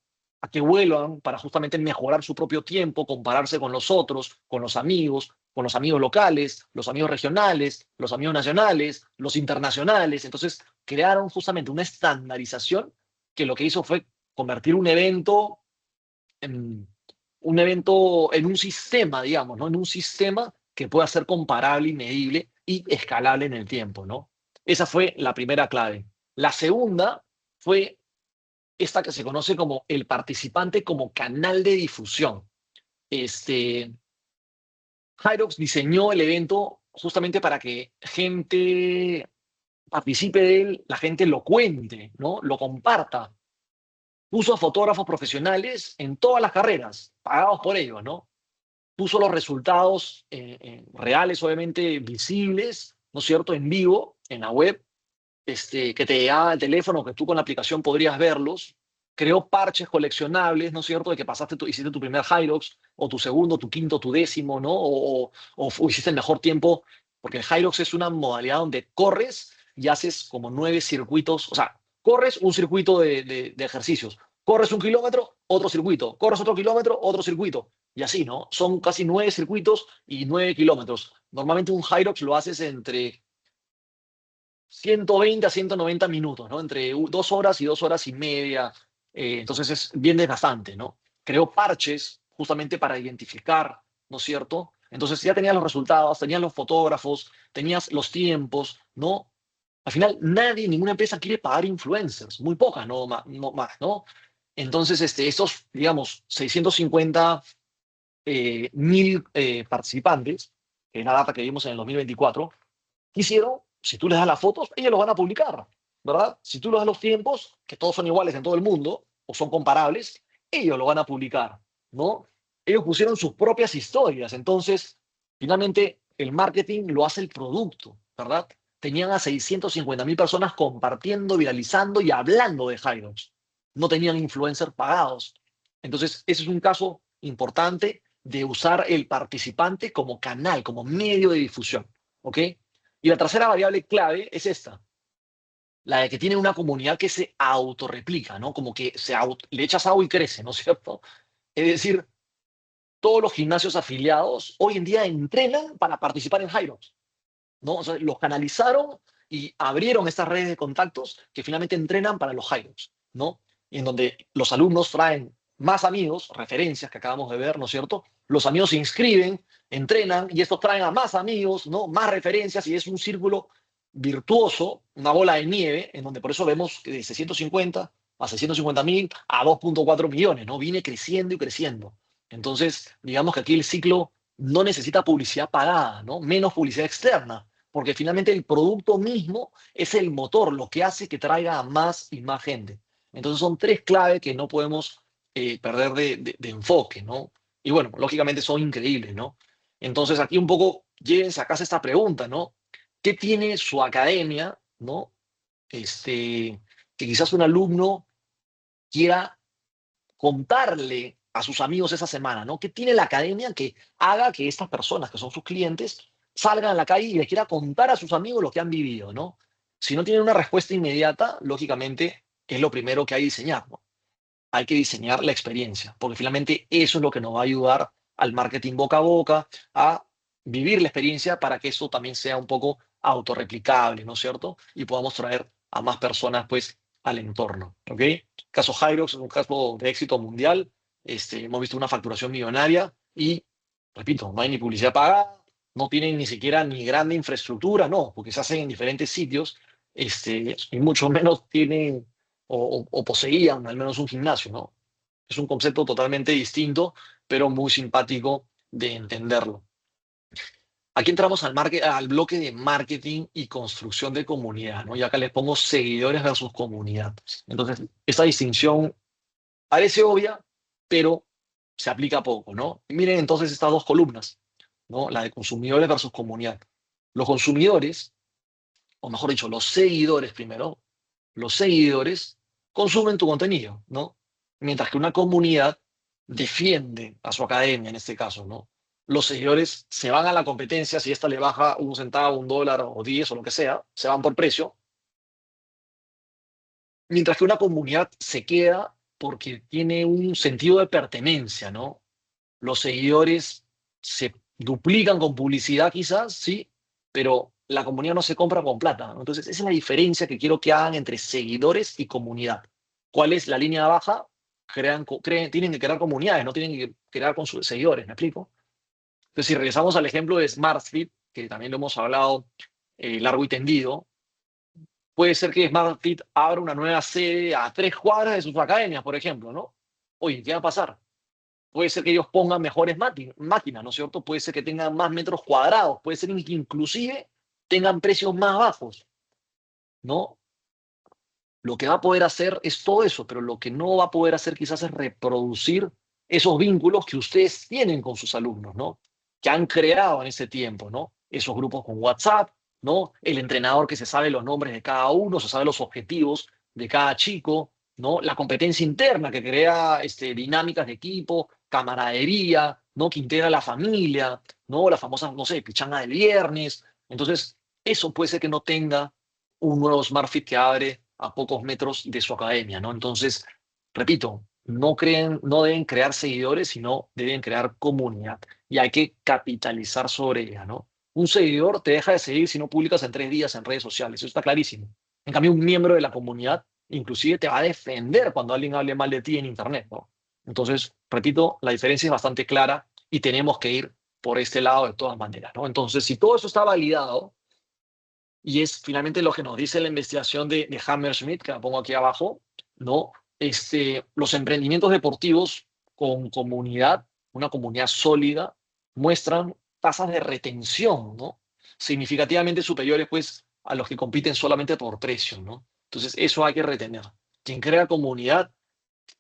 a que vuelvan para justamente mejorar su propio tiempo, compararse con los otros, con los amigos locales, los amigos regionales, los amigos nacionales, los internacionales. Entonces, crearon justamente una estandarización que lo que hizo fue convertir en un evento en un sistema, digamos, ¿no? En un sistema que pueda ser comparable y medible y escalable en el tiempo, ¿no? Esa fue la primera clave. La segunda fue esta que se conoce como el participante como canal de difusión. Hyrox diseñó el evento justamente para que gente participe de él, la gente lo cuente, ¿no? Lo comparta. Puso a fotógrafos profesionales en todas las carreras, pagados por ellos, ¿no? Puso los resultados reales, obviamente visibles, ¿no es cierto?, en vivo, en la web, que te llegaba el teléfono, que tú con la aplicación podrías verlos. creó parches coleccionables, ¿no es cierto? De que hiciste tu primer Hyrox, o tu segundo, tu quinto, tu décimo, ¿no? O hiciste el mejor tiempo, porque el Hyrox es una modalidad donde corres y haces como 9 circuitos, o sea, corres un circuito de ejercicios, corres 1 kilómetro, otro circuito, corres otro kilómetro, otro circuito, y así, ¿no? Son casi 9 circuitos y 9 kilómetros. Normalmente un Hyrox lo haces entre 120 a 190 minutos, ¿no? Entre 2 horas y 2 horas y media. Entonces es bien desgastante, ¿no? Creó parches justamente para identificar, ¿no es cierto? Entonces ya tenías los resultados, tenías los fotógrafos, tenías los tiempos, ¿no? Al final nadie, ninguna empresa quiere pagar influencers, muy pocas, no más, ¿no? Entonces, estos, digamos, 650 mil participantes, que es la data que vimos en el 2024, hicieron, si tú les das las fotos, ellos los van a publicar, ¿verdad? Si tú les das los tiempos, que todos son iguales en todo el mundo, o son comparables, ellos lo van a publicar, ¿no? Ellos pusieron sus propias historias, entonces, finalmente, el marketing lo hace el producto, ¿verdad? Tenían a 650.000 personas compartiendo, viralizando y hablando de Hyrox. No tenían influencers pagados. Entonces, ese es un caso importante de usar el participante como canal, como medio de difusión, ¿ok? Y la tercera variable clave es esta, la de que tiene una comunidad que se autorreplica, ¿no? Como que le echas agua y crece, ¿no es cierto? Es decir, todos los gimnasios afiliados hoy en día entrenan para participar en Hyrox, ¿no? O sea, los canalizaron y abrieron estas redes de contactos que finalmente entrenan para los Hyrox, ¿no? Y en donde los alumnos traen más amigos, referencias que acabamos de ver, ¿no es cierto? Los amigos se inscriben, entrenan y estos traen a más amigos, ¿no? Más referencias y es un círculo virtuoso, una bola de nieve, en donde por eso vemos que de 650 a 650.000 a 2.4 millones, ¿no? Viene creciendo y creciendo. Entonces, digamos que aquí el ciclo no necesita publicidad pagada, ¿no? Menos publicidad externa, porque finalmente el producto mismo es el motor, lo que hace que traiga a más y más gente. Entonces son tres claves que no podemos perder de enfoque, ¿no? Y bueno, lógicamente son increíbles, ¿no? Entonces aquí un poco llévense a casa esta pregunta, ¿no? ¿Qué tiene su academia, ¿no? Que quizás un alumno quiera contarle a sus amigos esa semana, ¿no? ¿Qué tiene la academia que haga que estas personas, que son sus clientes, salgan a la calle y les quiera contar a sus amigos lo que han vivido, ¿no? Si no tienen una respuesta inmediata, lógicamente es lo primero que hay que diseñar, ¿no? Hay que diseñar la experiencia, porque finalmente eso es lo que nos va a ayudar al marketing boca a boca, a vivir la experiencia para que eso también sea un poco autorreplicable, ¿no es cierto? Y podamos traer a más personas, pues, al entorno, ¿ok? El caso Hyrox es un caso de éxito mundial. Hemos visto una facturación millonaria y, repito, no hay ni publicidad pagada, no tienen ni siquiera ni grande infraestructura, no, porque se hacen en diferentes sitios, y mucho menos tienen o poseían al menos un gimnasio, ¿no? Es un concepto totalmente distinto, pero muy simpático de entenderlo. Aquí entramos al bloque de marketing y construcción de comunidad, ¿no? Y acá les pongo seguidores versus comunidad. Entonces, esta distinción parece obvia, pero se aplica poco, ¿no? Y miren entonces estas dos columnas, ¿no? La de consumidores versus comunidad. Los consumidores, o mejor dicho, los seguidores primero, los seguidores consumen tu contenido, ¿no? Mientras que una comunidad defiende a su academia en este caso, ¿no? Los seguidores se van a la competencia, si esta le baja un centavo, un dólar o 10 o lo que sea, se van por precio, mientras que una comunidad se queda porque tiene un sentido de pertenencia, ¿no? Los seguidores se duplican con publicidad quizás, sí, pero la comunidad no se compra con plata, ¿no? Entonces, esa es la diferencia que quiero que hagan entre seguidores y comunidad. ¿Cuál es la línea baja? Tienen que crear comunidades, no tienen que crear con sus seguidores, ¿me explico? Entonces, si regresamos al ejemplo de SmartFit, que también lo hemos hablado largo y tendido, puede ser que SmartFit abra una nueva sede a 3 cuadras de sus academias, por ejemplo, ¿no? Oye, ¿qué va a pasar? Puede ser que ellos pongan mejores máquinas, ¿no es cierto? Puede ser que tengan más metros cuadrados, puede ser que inclusive tengan precios más bajos, ¿no? Lo que va a poder hacer es todo eso, pero lo que no va a poder hacer quizás es reproducir esos vínculos que ustedes tienen con sus alumnos, ¿no? Que han creado en ese tiempo, ¿no? Esos grupos con WhatsApp, ¿no? El entrenador que se sabe los nombres de cada uno, se sabe los objetivos de cada chico, ¿no? La competencia interna que crea dinámicas de equipo, camaradería, ¿no? Que integra la familia, ¿no? La famosa, no sé, pichanga del viernes. Entonces, eso puede ser que no tenga un nuevo SmartFit que abre a pocos metros de su academia, ¿no? Entonces, repito, no deben crear seguidores, sino deben crear comunidad. Y hay que capitalizar sobre ella, ¿no? Un seguidor te deja de seguir si no publicas en 3 días en redes sociales, eso está clarísimo. En cambio, un miembro de la comunidad inclusive te va a defender cuando alguien hable mal de ti en Internet, ¿no? Entonces, repito, la diferencia es bastante clara y tenemos que ir por este lado de todas maneras, ¿no? Entonces, si todo eso está validado, y es finalmente lo que nos dice la investigación de Hammersmith, que la pongo aquí abajo, ¿no? Los emprendimientos deportivos con comunidad, una comunidad sólida, muestran tasas de retención, ¿no? Significativamente superiores, pues, a los que compiten solamente por precio, ¿no? Entonces, eso hay que retener. Quien crea comunidad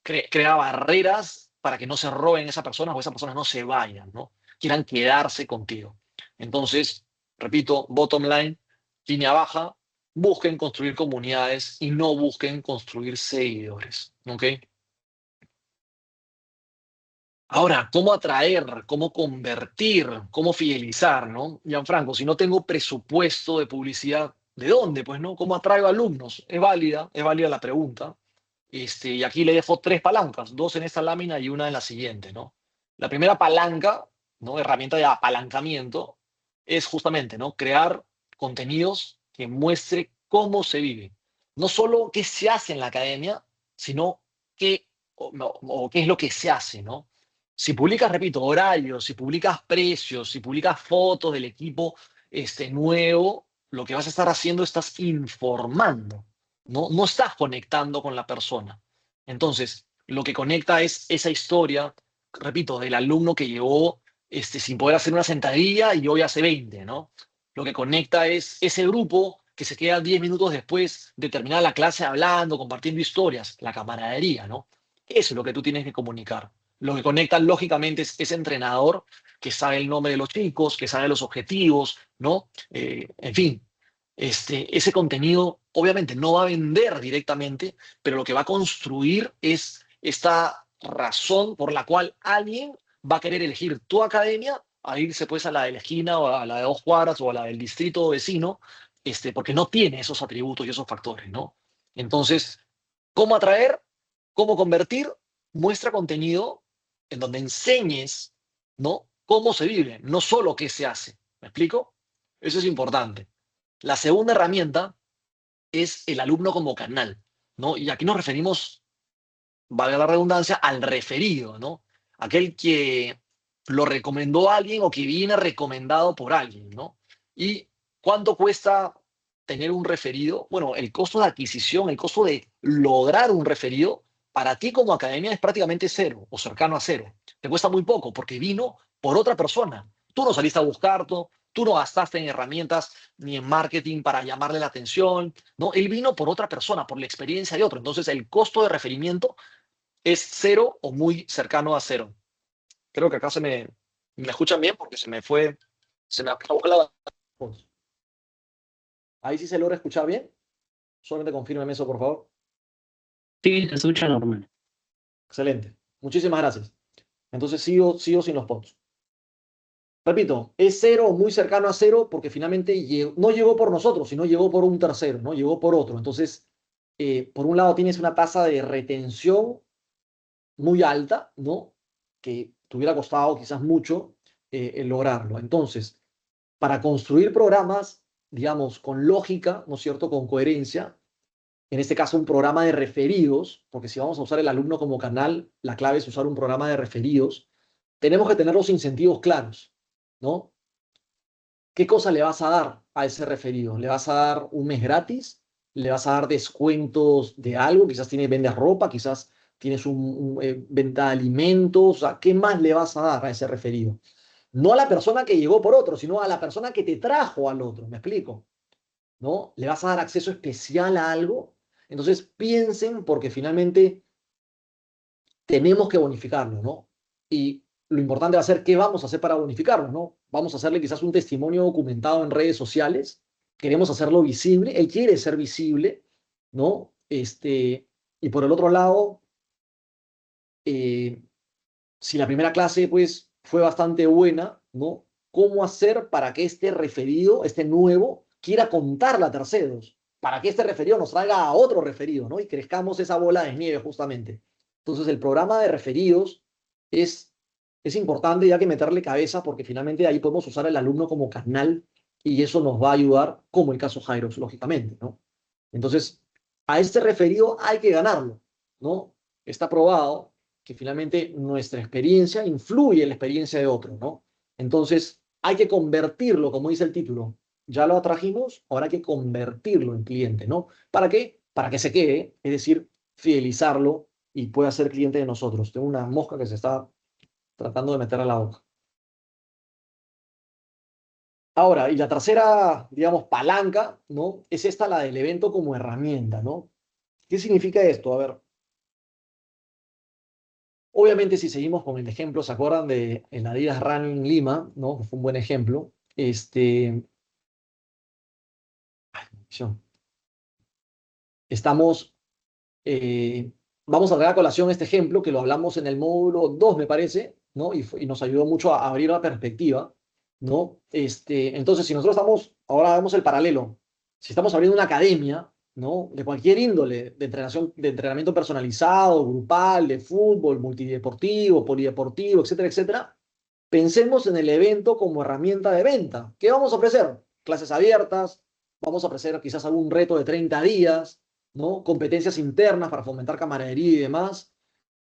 crea barreras para que no se roben esas personas o esas personas no se vayan, ¿no? Quieran quedarse contigo. Entonces, repito, bottom line, línea baja, busquen construir comunidades y no busquen construir seguidores, ¿ok? Ahora, ¿cómo atraer? ¿Cómo convertir? ¿Cómo fidelizar? ¿No? Gianfranco, si no tengo presupuesto de publicidad, ¿de dónde? Pues no, ¿cómo atraigo alumnos? Es válida la pregunta. Y aquí le dejo 3 palancas, 2 en esta lámina y una en la siguiente, ¿no? La primera palanca, ¿no? Herramienta de apalancamiento, es justamente, ¿no? Crear contenidos que muestre cómo se vive. No solo qué se hace en la academia, sino qué, o qué es lo que se hace, ¿no? Si publicas, repito, horarios, si publicas precios, si publicas fotos del equipo nuevo, lo que vas a estar haciendo, estás informando, ¿no? No estás conectando con la persona. Entonces, lo que conecta es esa historia, repito, del alumno que llegó sin poder hacer una sentadilla y hoy hace 20, ¿no? Lo que conecta es ese grupo que se queda 10 minutos después de terminar la clase hablando, compartiendo historias, la camaradería, ¿no? Eso es lo que tú tienes que comunicar. Lo que conecta lógicamente es ese entrenador que sabe el nombre de los chicos, que sabe los objetivos, ¿no? En fin, ese contenido obviamente no va a vender directamente, pero lo que va a construir es esta razón por la cual alguien va a querer elegir tu academia a irse pues a la de la esquina o a la de 2 cuadras o a la del distrito vecino, porque no tiene esos atributos y esos factores, ¿no? Entonces, ¿cómo atraer? ¿Cómo convertir? Muestra contenido en donde enseñes, ¿no? Cómo se vive, no solo qué se hace. ¿Me explico? Eso es importante. La segunda herramienta es el alumno como canal, ¿no? Y aquí nos referimos, valga la redundancia, al referido, ¿no? Aquel que lo recomendó a alguien o que viene recomendado por alguien, ¿no? ¿Y cuánto cuesta tener un referido? Bueno, el costo de adquisición, el costo de lograr un referido, para ti como academia es prácticamente cero o cercano a cero. Te cuesta muy poco porque vino por otra persona. Tú no saliste a buscarlo, tú no gastaste en herramientas ni en marketing para llamarle la atención, ¿no? Él vino por otra persona, por la experiencia de otro. Entonces, el costo de referimiento es cero o muy cercano a cero. Creo que acá me escuchan bien porque se me acabó la voz. Ahí sí se logra escuchar bien. Solamente confírmeme eso, por favor. Sí, te escucha normal. Excelente. Muchísimas gracias. Entonces sigo sin los pods. Repito, es cero o muy cercano a cero porque finalmente no llegó por nosotros, sino llegó por un tercero, ¿no? Llegó por otro. Entonces, por un lado tienes una tasa de retención muy alta, ¿no? Que te hubiera costado quizás mucho el lograrlo. Entonces, para construir programas, digamos, con lógica, ¿no es cierto?, con coherencia, en este caso un programa de referidos, porque si vamos a usar el alumno como canal, la clave es usar un programa de referidos, tenemos que tener los incentivos claros, ¿no? ¿Qué cosa le vas a dar a ese referido? ¿Le vas a dar un mes gratis? ¿Le vas a dar descuentos de algo? Quizás vendes ropa, quizás tienes venta de alimentos. O sea, ¿qué más le vas a dar a ese referido? No a la persona que llegó por otro, sino a la persona que te trajo al otro. ¿Me explico? ¿No? ¿Le vas a dar acceso especial a algo? Entonces piensen porque finalmente tenemos que bonificarlo, ¿no? Y lo importante va a ser qué vamos a hacer para bonificarlo, ¿no? Vamos a hacerle quizás un testimonio documentado en redes sociales, queremos hacerlo visible, él quiere ser visible, ¿no? Y Y por el otro lado, si la primera clase pues fue bastante buena, ¿no? ¿Cómo hacer para que este referido, este nuevo, quiera contarla a terceros? Para que este referido nos traiga a otro referido, ¿no? Y crezcamos esa bola de nieve justamente. Entonces el programa de referidos es, es importante ya que meterle cabeza porque finalmente ahí podemos usar al alumno como canal y eso nos va a ayudar, como el caso Jairos, lógicamente, ¿no? Entonces, a este referido hay que ganarlo, ¿no? Está probado que finalmente nuestra experiencia influye en la experiencia de otro, ¿no? Entonces, hay que convertirlo, como dice el título. Ya lo atrajimos, ahora hay que convertirlo en cliente, ¿no? ¿Para qué? Para que se quede, es decir, fidelizarlo y pueda ser cliente de nosotros. Tengo una mosca que se está tratando de meter a la boca. Ahora, y la tercera, digamos, palanca, ¿no? Es esta, la del evento como herramienta, ¿no? ¿Qué significa esto? A ver, obviamente, si seguimos con el ejemplo, ¿se acuerdan de el Adidas Running Lima, ¿no? Que fue un buen ejemplo. Estamos, vamos a traer a colación este ejemplo que lo hablamos en el módulo 2, me parece, ¿no? Y nos ayudó mucho a abrir la perspectiva, ¿no? Entonces, si nosotros estamos, ahora vemos el paralelo, si estamos abriendo una academia, ¿no? De cualquier índole, de entrenamiento personalizado, grupal, de fútbol, multideportivo, polideportivo, etcétera, etcétera, pensemos en el evento como herramienta de venta. ¿Qué vamos a ofrecer? Clases abiertas, vamos a ofrecer quizás algún reto de 30 días, ¿no? Competencias internas para fomentar camaradería y demás,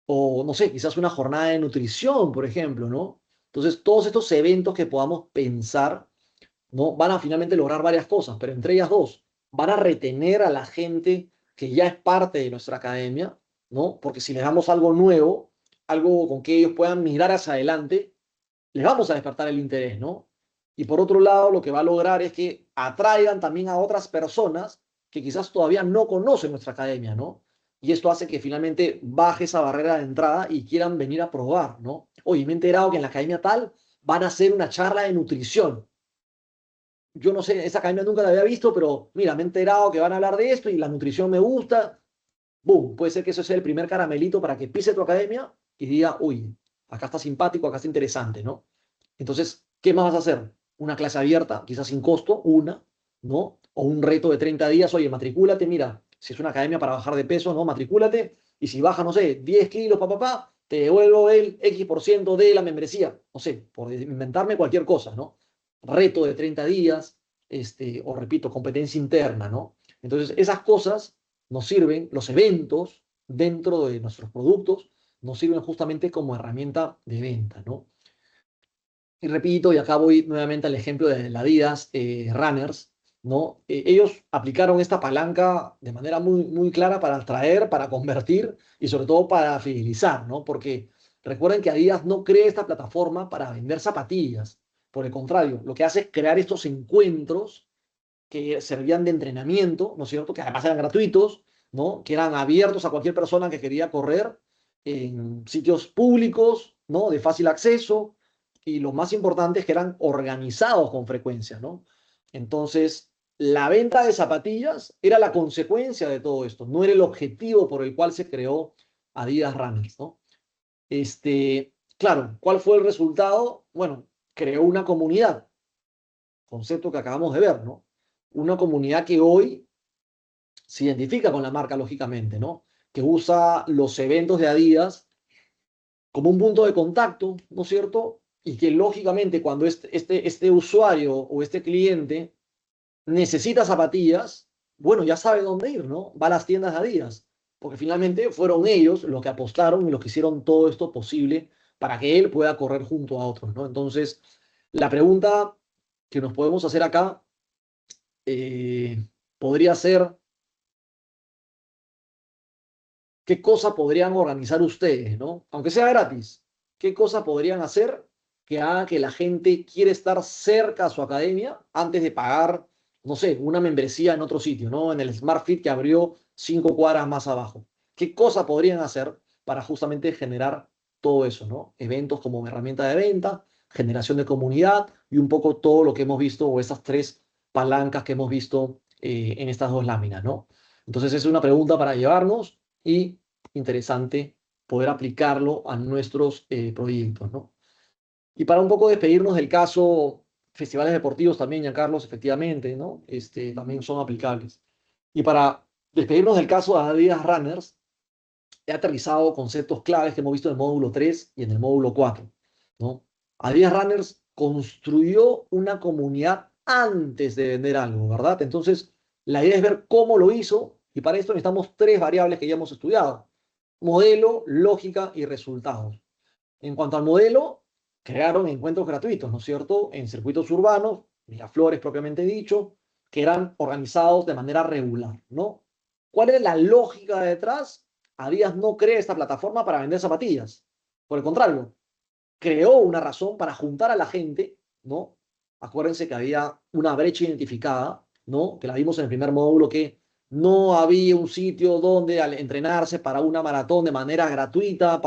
o no sé, quizás una jornada de nutrición, por ejemplo, ¿no? Entonces, todos estos eventos que podamos pensar, ¿no? Van a finalmente lograr varias cosas, pero entre ellas dos, van a retener a la gente que ya es parte de nuestra academia, ¿no? Porque si les damos algo nuevo, algo con que ellos puedan mirar hacia adelante, les vamos a despertar el interés, ¿no? Y por otro lado, lo que va a lograr es que atraigan también a otras personas que quizás todavía no conocen nuestra academia, ¿no? Y esto hace que finalmente baje esa barrera de entrada y quieran venir a probar, ¿no? Oye, me he enterado que en la academia tal van a hacer una charla de nutrición. Yo no sé, esa academia nunca la había visto, pero mira, me he enterado que van a hablar de esto y la nutrición me gusta. Boom, puede ser que eso sea el primer caramelito para que pise tu academia y diga, uy, acá está simpático, acá está interesante, ¿no? Entonces, ¿qué más vas a hacer? Una clase abierta, quizás sin costo, una, ¿no? O un reto de 30 días, oye, matricúlate, mira, si es una academia para bajar de peso, ¿no? Matricúlate, y si baja, no sé, 10 kilos, te devuelvo el X% de la membresía, no sé, por inventarme cualquier cosa, ¿no? Reto de 30 días, o repito, competencia interna, ¿no? Entonces, esas cosas nos sirven, los eventos dentro de nuestros productos, nos sirven justamente como herramienta de venta, ¿no? Y repito, y acá voy nuevamente al ejemplo de la Adidas Runners, ¿no? Ellos aplicaron esta palanca de manera muy, muy clara para atraer, para convertir y sobre todo para fidelizar, ¿no? Porque recuerden que Adidas no crea esta plataforma para vender zapatillas. Por el contrario, lo que hace es crear estos encuentros que servían de entrenamiento, ¿no es cierto? Que además eran gratuitos, ¿no? Que eran abiertos a cualquier persona que quería correr en sitios públicos, ¿no? De fácil acceso y lo más importante es que eran organizados con frecuencia, ¿no? Entonces, la venta de zapatillas era la consecuencia de todo esto, no era el objetivo por el cual se creó Adidas Runners, ¿no? Claro, ¿cuál fue el resultado? Bueno, creó una comunidad, concepto que acabamos de ver, ¿no? Una comunidad que hoy se identifica con la marca, lógicamente, ¿no? Que usa los eventos de Adidas como un punto de contacto, ¿no es cierto? Y que lógicamente cuando este usuario o este cliente necesita zapatillas, bueno, ya sabe dónde ir, ¿no? Va a las tiendas de Adidas, porque finalmente fueron ellos los que apostaron y los que hicieron todo esto posible para que él pueda correr junto a otros, ¿no? Entonces, la pregunta que nos podemos hacer acá podría ser, ¿qué cosa podrían organizar ustedes, ¿no? Aunque sea gratis, ¿qué cosa podrían hacer que haga que la gente quiera estar cerca a su academia antes de pagar, no sé, una membresía en otro sitio, ¿no? En el Smart Fit que abrió 5 cuadras más abajo. ¿Qué cosa podrían hacer para justamente generar todo eso, ¿no? Eventos como herramienta de venta, generación de comunidad y un poco todo lo que hemos visto o estas tres palancas que hemos visto en estas dos láminas, ¿no? Entonces es una pregunta para llevarnos y interesante poder aplicarlo a nuestros proyectos, ¿no? Y para un poco despedirnos del caso, festivales deportivos también, Giancarlos, efectivamente, ¿no? También son aplicables. Y para despedirnos del caso de Adidas Runners, he aterrizado conceptos claves que hemos visto en el módulo 3 y en el módulo 4, ¿no? Adidas Runners construyó una comunidad antes de vender algo, ¿verdad? Entonces, la idea es ver cómo lo hizo y para esto necesitamos tres variables que ya hemos estudiado: modelo, lógica y resultados. En cuanto al modelo, crearon encuentros gratuitos, ¿no es cierto?, en circuitos urbanos, Miraflores propiamente dicho, que eran organizados de manera regular, ¿no? ¿Cuál es la lógica detrás? Adidas no crea esta plataforma para vender zapatillas. Por el contrario, creó una razón para juntar a la gente, ¿no? Acuérdense que había una brecha identificada, ¿no? Que la vimos en el primer módulo, que no había un sitio donde al entrenarse para una maratón de manera gratuita,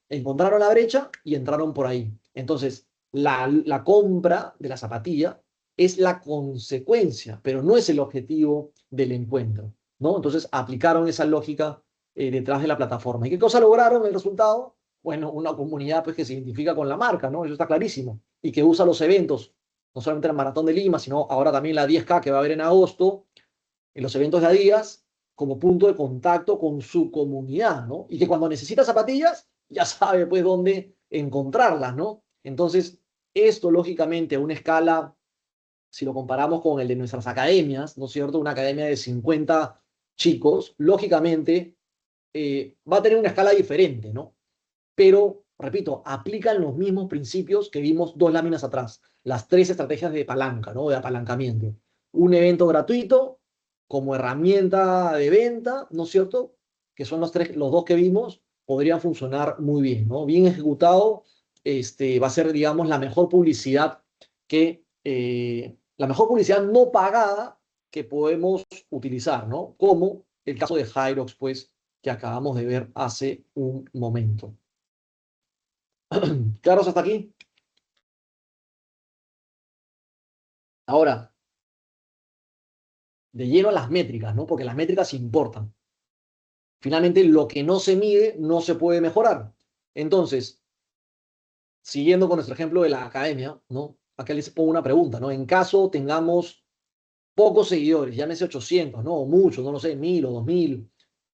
encontraron la brecha y entraron por ahí. Entonces, la compra de la zapatilla es la consecuencia, pero no es el objetivo del encuentro, ¿no? Entonces, aplicaron esa lógica detrás de la plataforma. ¿Y qué cosa lograron el resultado? Bueno, una comunidad pues, que se identifica con la marca, ¿no? Eso está clarísimo. Y que usa los eventos, no solamente la Maratón de Lima, sino ahora también la 10K que va a haber en agosto, en los eventos de Adidas, como punto de contacto con su comunidad, ¿no? Y que cuando necesita zapatillas, ya sabe pues dónde encontrarlas, ¿no? Entonces, esto lógicamente a una escala, si lo comparamos con el de nuestras academias, ¿no es cierto? Una academia de 50 chicos, lógicamente va a tener una escala diferente, ¿no? Pero, repito, aplican los mismos principios que vimos dos láminas atrás, las tres estrategias de palanca, ¿no? De apalancamiento. Un evento gratuito como herramienta de venta, ¿no es cierto? Que son los dos que vimos, podrían funcionar muy bien, ¿no? Bien ejecutado, va a ser, digamos, la mejor publicidad no pagada que podemos utilizar, ¿no? Como el caso de Hyrox, pues, que acabamos de ver hace un momento. ¿Claros hasta aquí? Ahora, de lleno a las métricas, ¿no? Porque las métricas importan. Finalmente, lo que no se mide no se puede mejorar. Entonces, siguiendo con nuestro ejemplo de la academia, ¿no? Acá les pongo una pregunta, ¿no? En caso tengamos pocos seguidores, llámese 800, ¿no? O muchos, no lo sé, 1000 o 2000,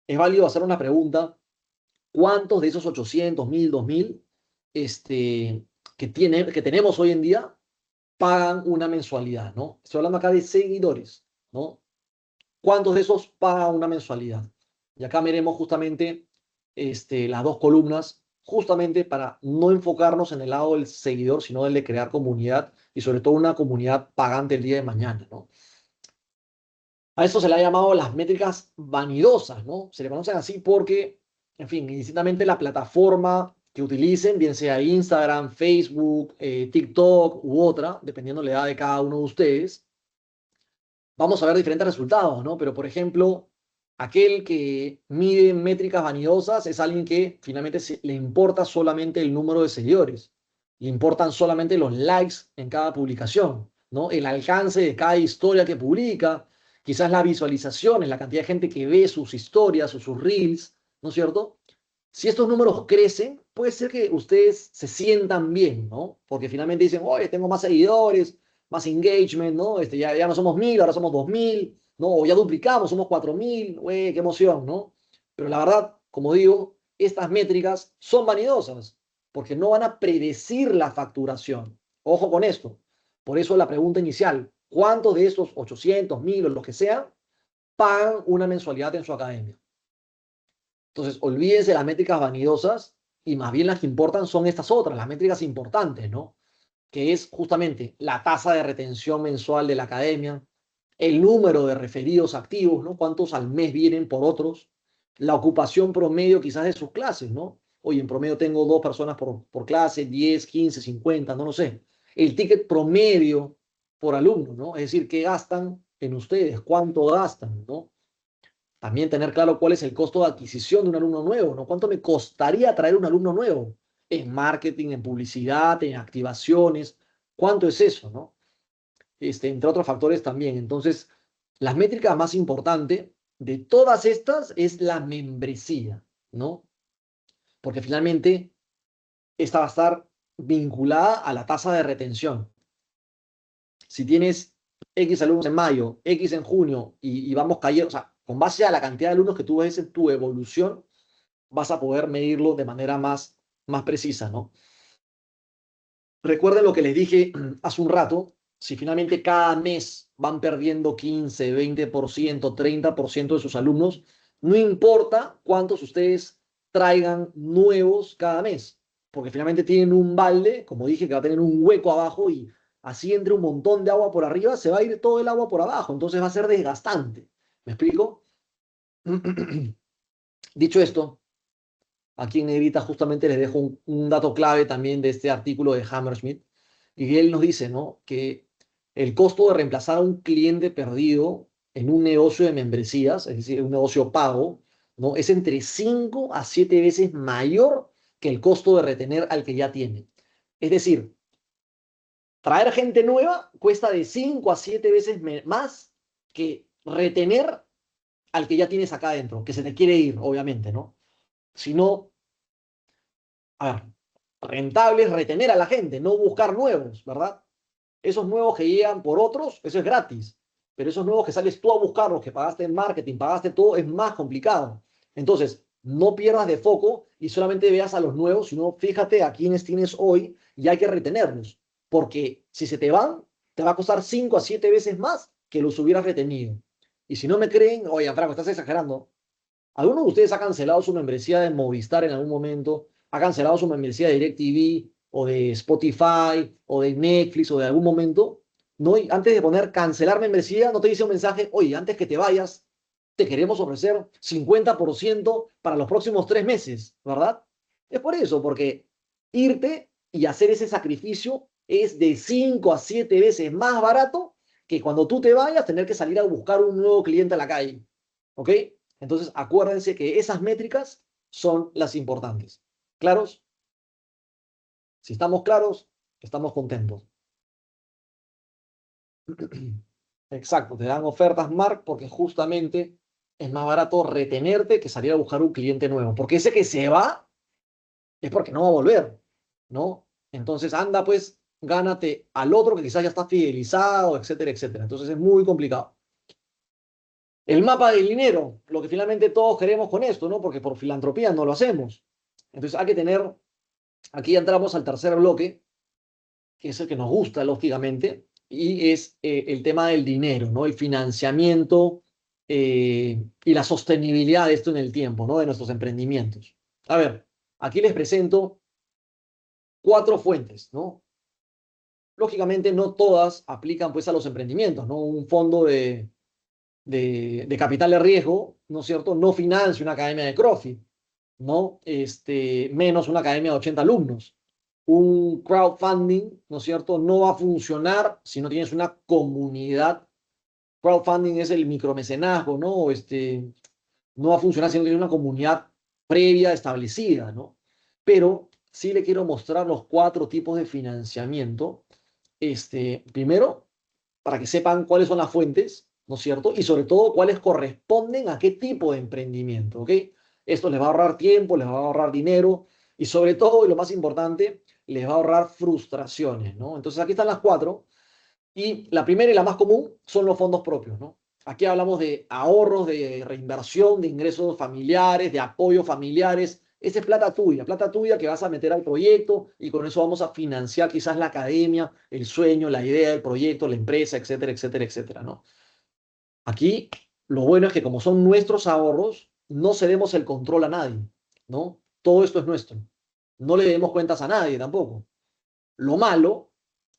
es válido hacer una pregunta: ¿cuántos de esos 800, 1000, 2000, que tenemos hoy en día pagan una mensualidad, ¿no? Estoy hablando acá de seguidores, ¿no? ¿Cuántos de esos pagan una mensualidad? Y acá miremos justamente las dos columnas, justamente para no enfocarnos en el lado del seguidor, sino el de crear comunidad y sobre todo una comunidad pagante el día de mañana, ¿no? A esto se le ha llamado las métricas vanidosas, ¿no? Se le conocen así porque, en fin, indistintamente la plataforma que utilicen, bien sea Instagram, Facebook, TikTok u otra, dependiendo de la edad de cada uno de ustedes, vamos a ver diferentes resultados, ¿no? Pero, por ejemplo, aquel que mide métricas vanidosas es alguien que finalmente le importa solamente el número de seguidores, le importan solamente los likes en cada publicación, ¿no? El alcance de cada historia que publica, quizás las visualizaciones, la cantidad de gente que ve sus historias o sus reels, ¿no es cierto? Si estos números crecen, puede ser que ustedes se sientan bien, ¿no? Porque finalmente dicen, oye, tengo más seguidores, más engagement, ¿no? Ya no somos 1000, ahora somos 2000, ¿no? O ya duplicamos, somos 4000, güey, qué emoción, ¿no? Pero la verdad, como digo, estas métricas son vanidosas, porque no van a predecir la facturación. Ojo con esto. Por eso la pregunta inicial: ¿cuántos de estos 800, 1000 o los que sean pagan una mensualidad en su academia? Entonces, olvídense las métricas vanidosas y más bien las que importan son estas otras, las métricas importantes, ¿no? Que es justamente la tasa de retención mensual de la academia, el número de referidos activos, ¿no? Cuántos al mes vienen por otros, la ocupación promedio quizás de sus clases, ¿no? Oye, en promedio tengo 2 personas por clase, 10, 15, 50, no lo sé. El ticket promedio por alumno, ¿no? Es decir, ¿qué gastan en ustedes? ¿Cuánto gastan, no? También tener claro cuál es el costo de adquisición de un alumno nuevo, ¿no? ¿Cuánto me costaría traer un alumno nuevo? En marketing, en publicidad, en activaciones. ¿Cuánto es eso, no? Entre otros factores también. Entonces, las métricas más importantes de todas estas es la membresía, ¿no? Porque finalmente esta va a estar vinculada a la tasa de retención. Si tienes X alumnos en mayo, X en junio y vamos cayendo, o sea, con base a la cantidad de alumnos que tú ves en tu evolución, vas a poder medirlo de manera más precisa, ¿no? Recuerden lo que les dije hace un rato, si finalmente cada mes van perdiendo 15, 20%, 30% de sus alumnos, no importa cuántos ustedes traigan nuevos cada mes, porque finalmente tienen un balde, como dije, que va a tener un hueco abajo y así entre un montón de agua por arriba, se va a ir todo el agua por abajo, entonces va a ser desgastante. ¿Me explico? Dicho esto, aquí en negrita justamente les dejo un dato clave también de este artículo de Hammerschmidt, y él nos dice, ¿no?, que el costo de reemplazar a un cliente perdido en un negocio de membresías, es decir, un negocio pago, ¿no?, es entre 5 a 7 veces mayor que el costo de retener al que ya tiene. Es decir, traer gente nueva cuesta de 5 a 7 veces más que retener al que ya tienes acá adentro, que se te quiere ir, obviamente, ¿no? Si no, a ver, rentable es retener a la gente, no buscar nuevos, ¿verdad? Esos nuevos que llegan por otros, eso es gratis. Pero esos nuevos que sales tú a buscarlos, que pagaste en marketing, pagaste todo, es más complicado. Entonces, no pierdas de foco y solamente veas a los nuevos, sino fíjate a quienes tienes hoy y hay que retenerlos. Porque si se te van, te va a costar 5 a 7 veces más que los hubieras retenido. Y si no me creen, oye, Franco, estás exagerando. ¿Alguno de ustedes ha cancelado su membresía de Movistar en algún momento? ¿Ha cancelado su membresía de DirecTV o de Spotify o de Netflix o de algún momento? No, y antes de poner cancelar membresía, no te dice un mensaje, oye, antes que te vayas, te queremos ofrecer 50% para los próximos 3 meses, ¿verdad? Es por eso, porque irte y hacer ese sacrificio es de 5 a 7 veces más barato que cuando tú te vayas tener que salir a buscar un nuevo cliente a la calle. ¿Ok? Entonces, acuérdense que esas métricas son las importantes. ¿Claros? Si estamos claros, estamos contentos. Exacto, te dan ofertas, Mark, porque justamente es más barato retenerte que salir a buscar un cliente nuevo. Porque ese que se va es porque no va a volver, ¿no? Entonces, anda, pues, gánate al otro que quizás ya está fidelizado, etcétera, etcétera. Entonces, es muy complicado. El mapa del dinero, lo que finalmente todos queremos con esto, ¿no? Porque por filantropía no lo hacemos. Entonces hay que tener, aquí entramos al tercer bloque, que es el que nos gusta, lógicamente, y es el tema del dinero, ¿no? El financiamiento y la sostenibilidad de esto en el tiempo, ¿no? De nuestros emprendimientos. A ver, aquí les presento 4 fuentes, ¿no? Lógicamente no todas aplican pues a los emprendimientos, ¿no? Un fondo de capital de riesgo, ¿no es cierto? No financia una academia de CrossFit, ¿no? Menos una academia de 80 alumnos. Un crowdfunding, ¿no es cierto? No va a funcionar si no tienes una comunidad. Crowdfunding es el micromecenazgo, ¿no? No va a funcionar si no tienes una comunidad previa establecida, ¿no? Pero sí le quiero mostrar los 4 tipos de financiamiento. Primero, para que sepan cuáles son las fuentes, ¿no es cierto? Y sobre todo, cuáles corresponden a qué tipo de emprendimiento, ¿ok? Esto les va a ahorrar tiempo, les va a ahorrar dinero y sobre todo, y lo más importante, les va a ahorrar frustraciones, ¿no? Entonces, aquí están las 4. Y la primera y la más común son los fondos propios, ¿no? Aquí hablamos de ahorros, de reinversión, de ingresos familiares, de apoyo familiares. Esa es plata tuya que vas a meter al proyecto y con eso vamos a financiar quizás la academia, el sueño, la idea del proyecto, la empresa, etcétera, etcétera, etcétera, ¿no? Aquí lo bueno es que como son nuestros ahorros, no cedemos el control a nadie, ¿no? Todo esto es nuestro. No le debemos cuentas a nadie tampoco. Lo malo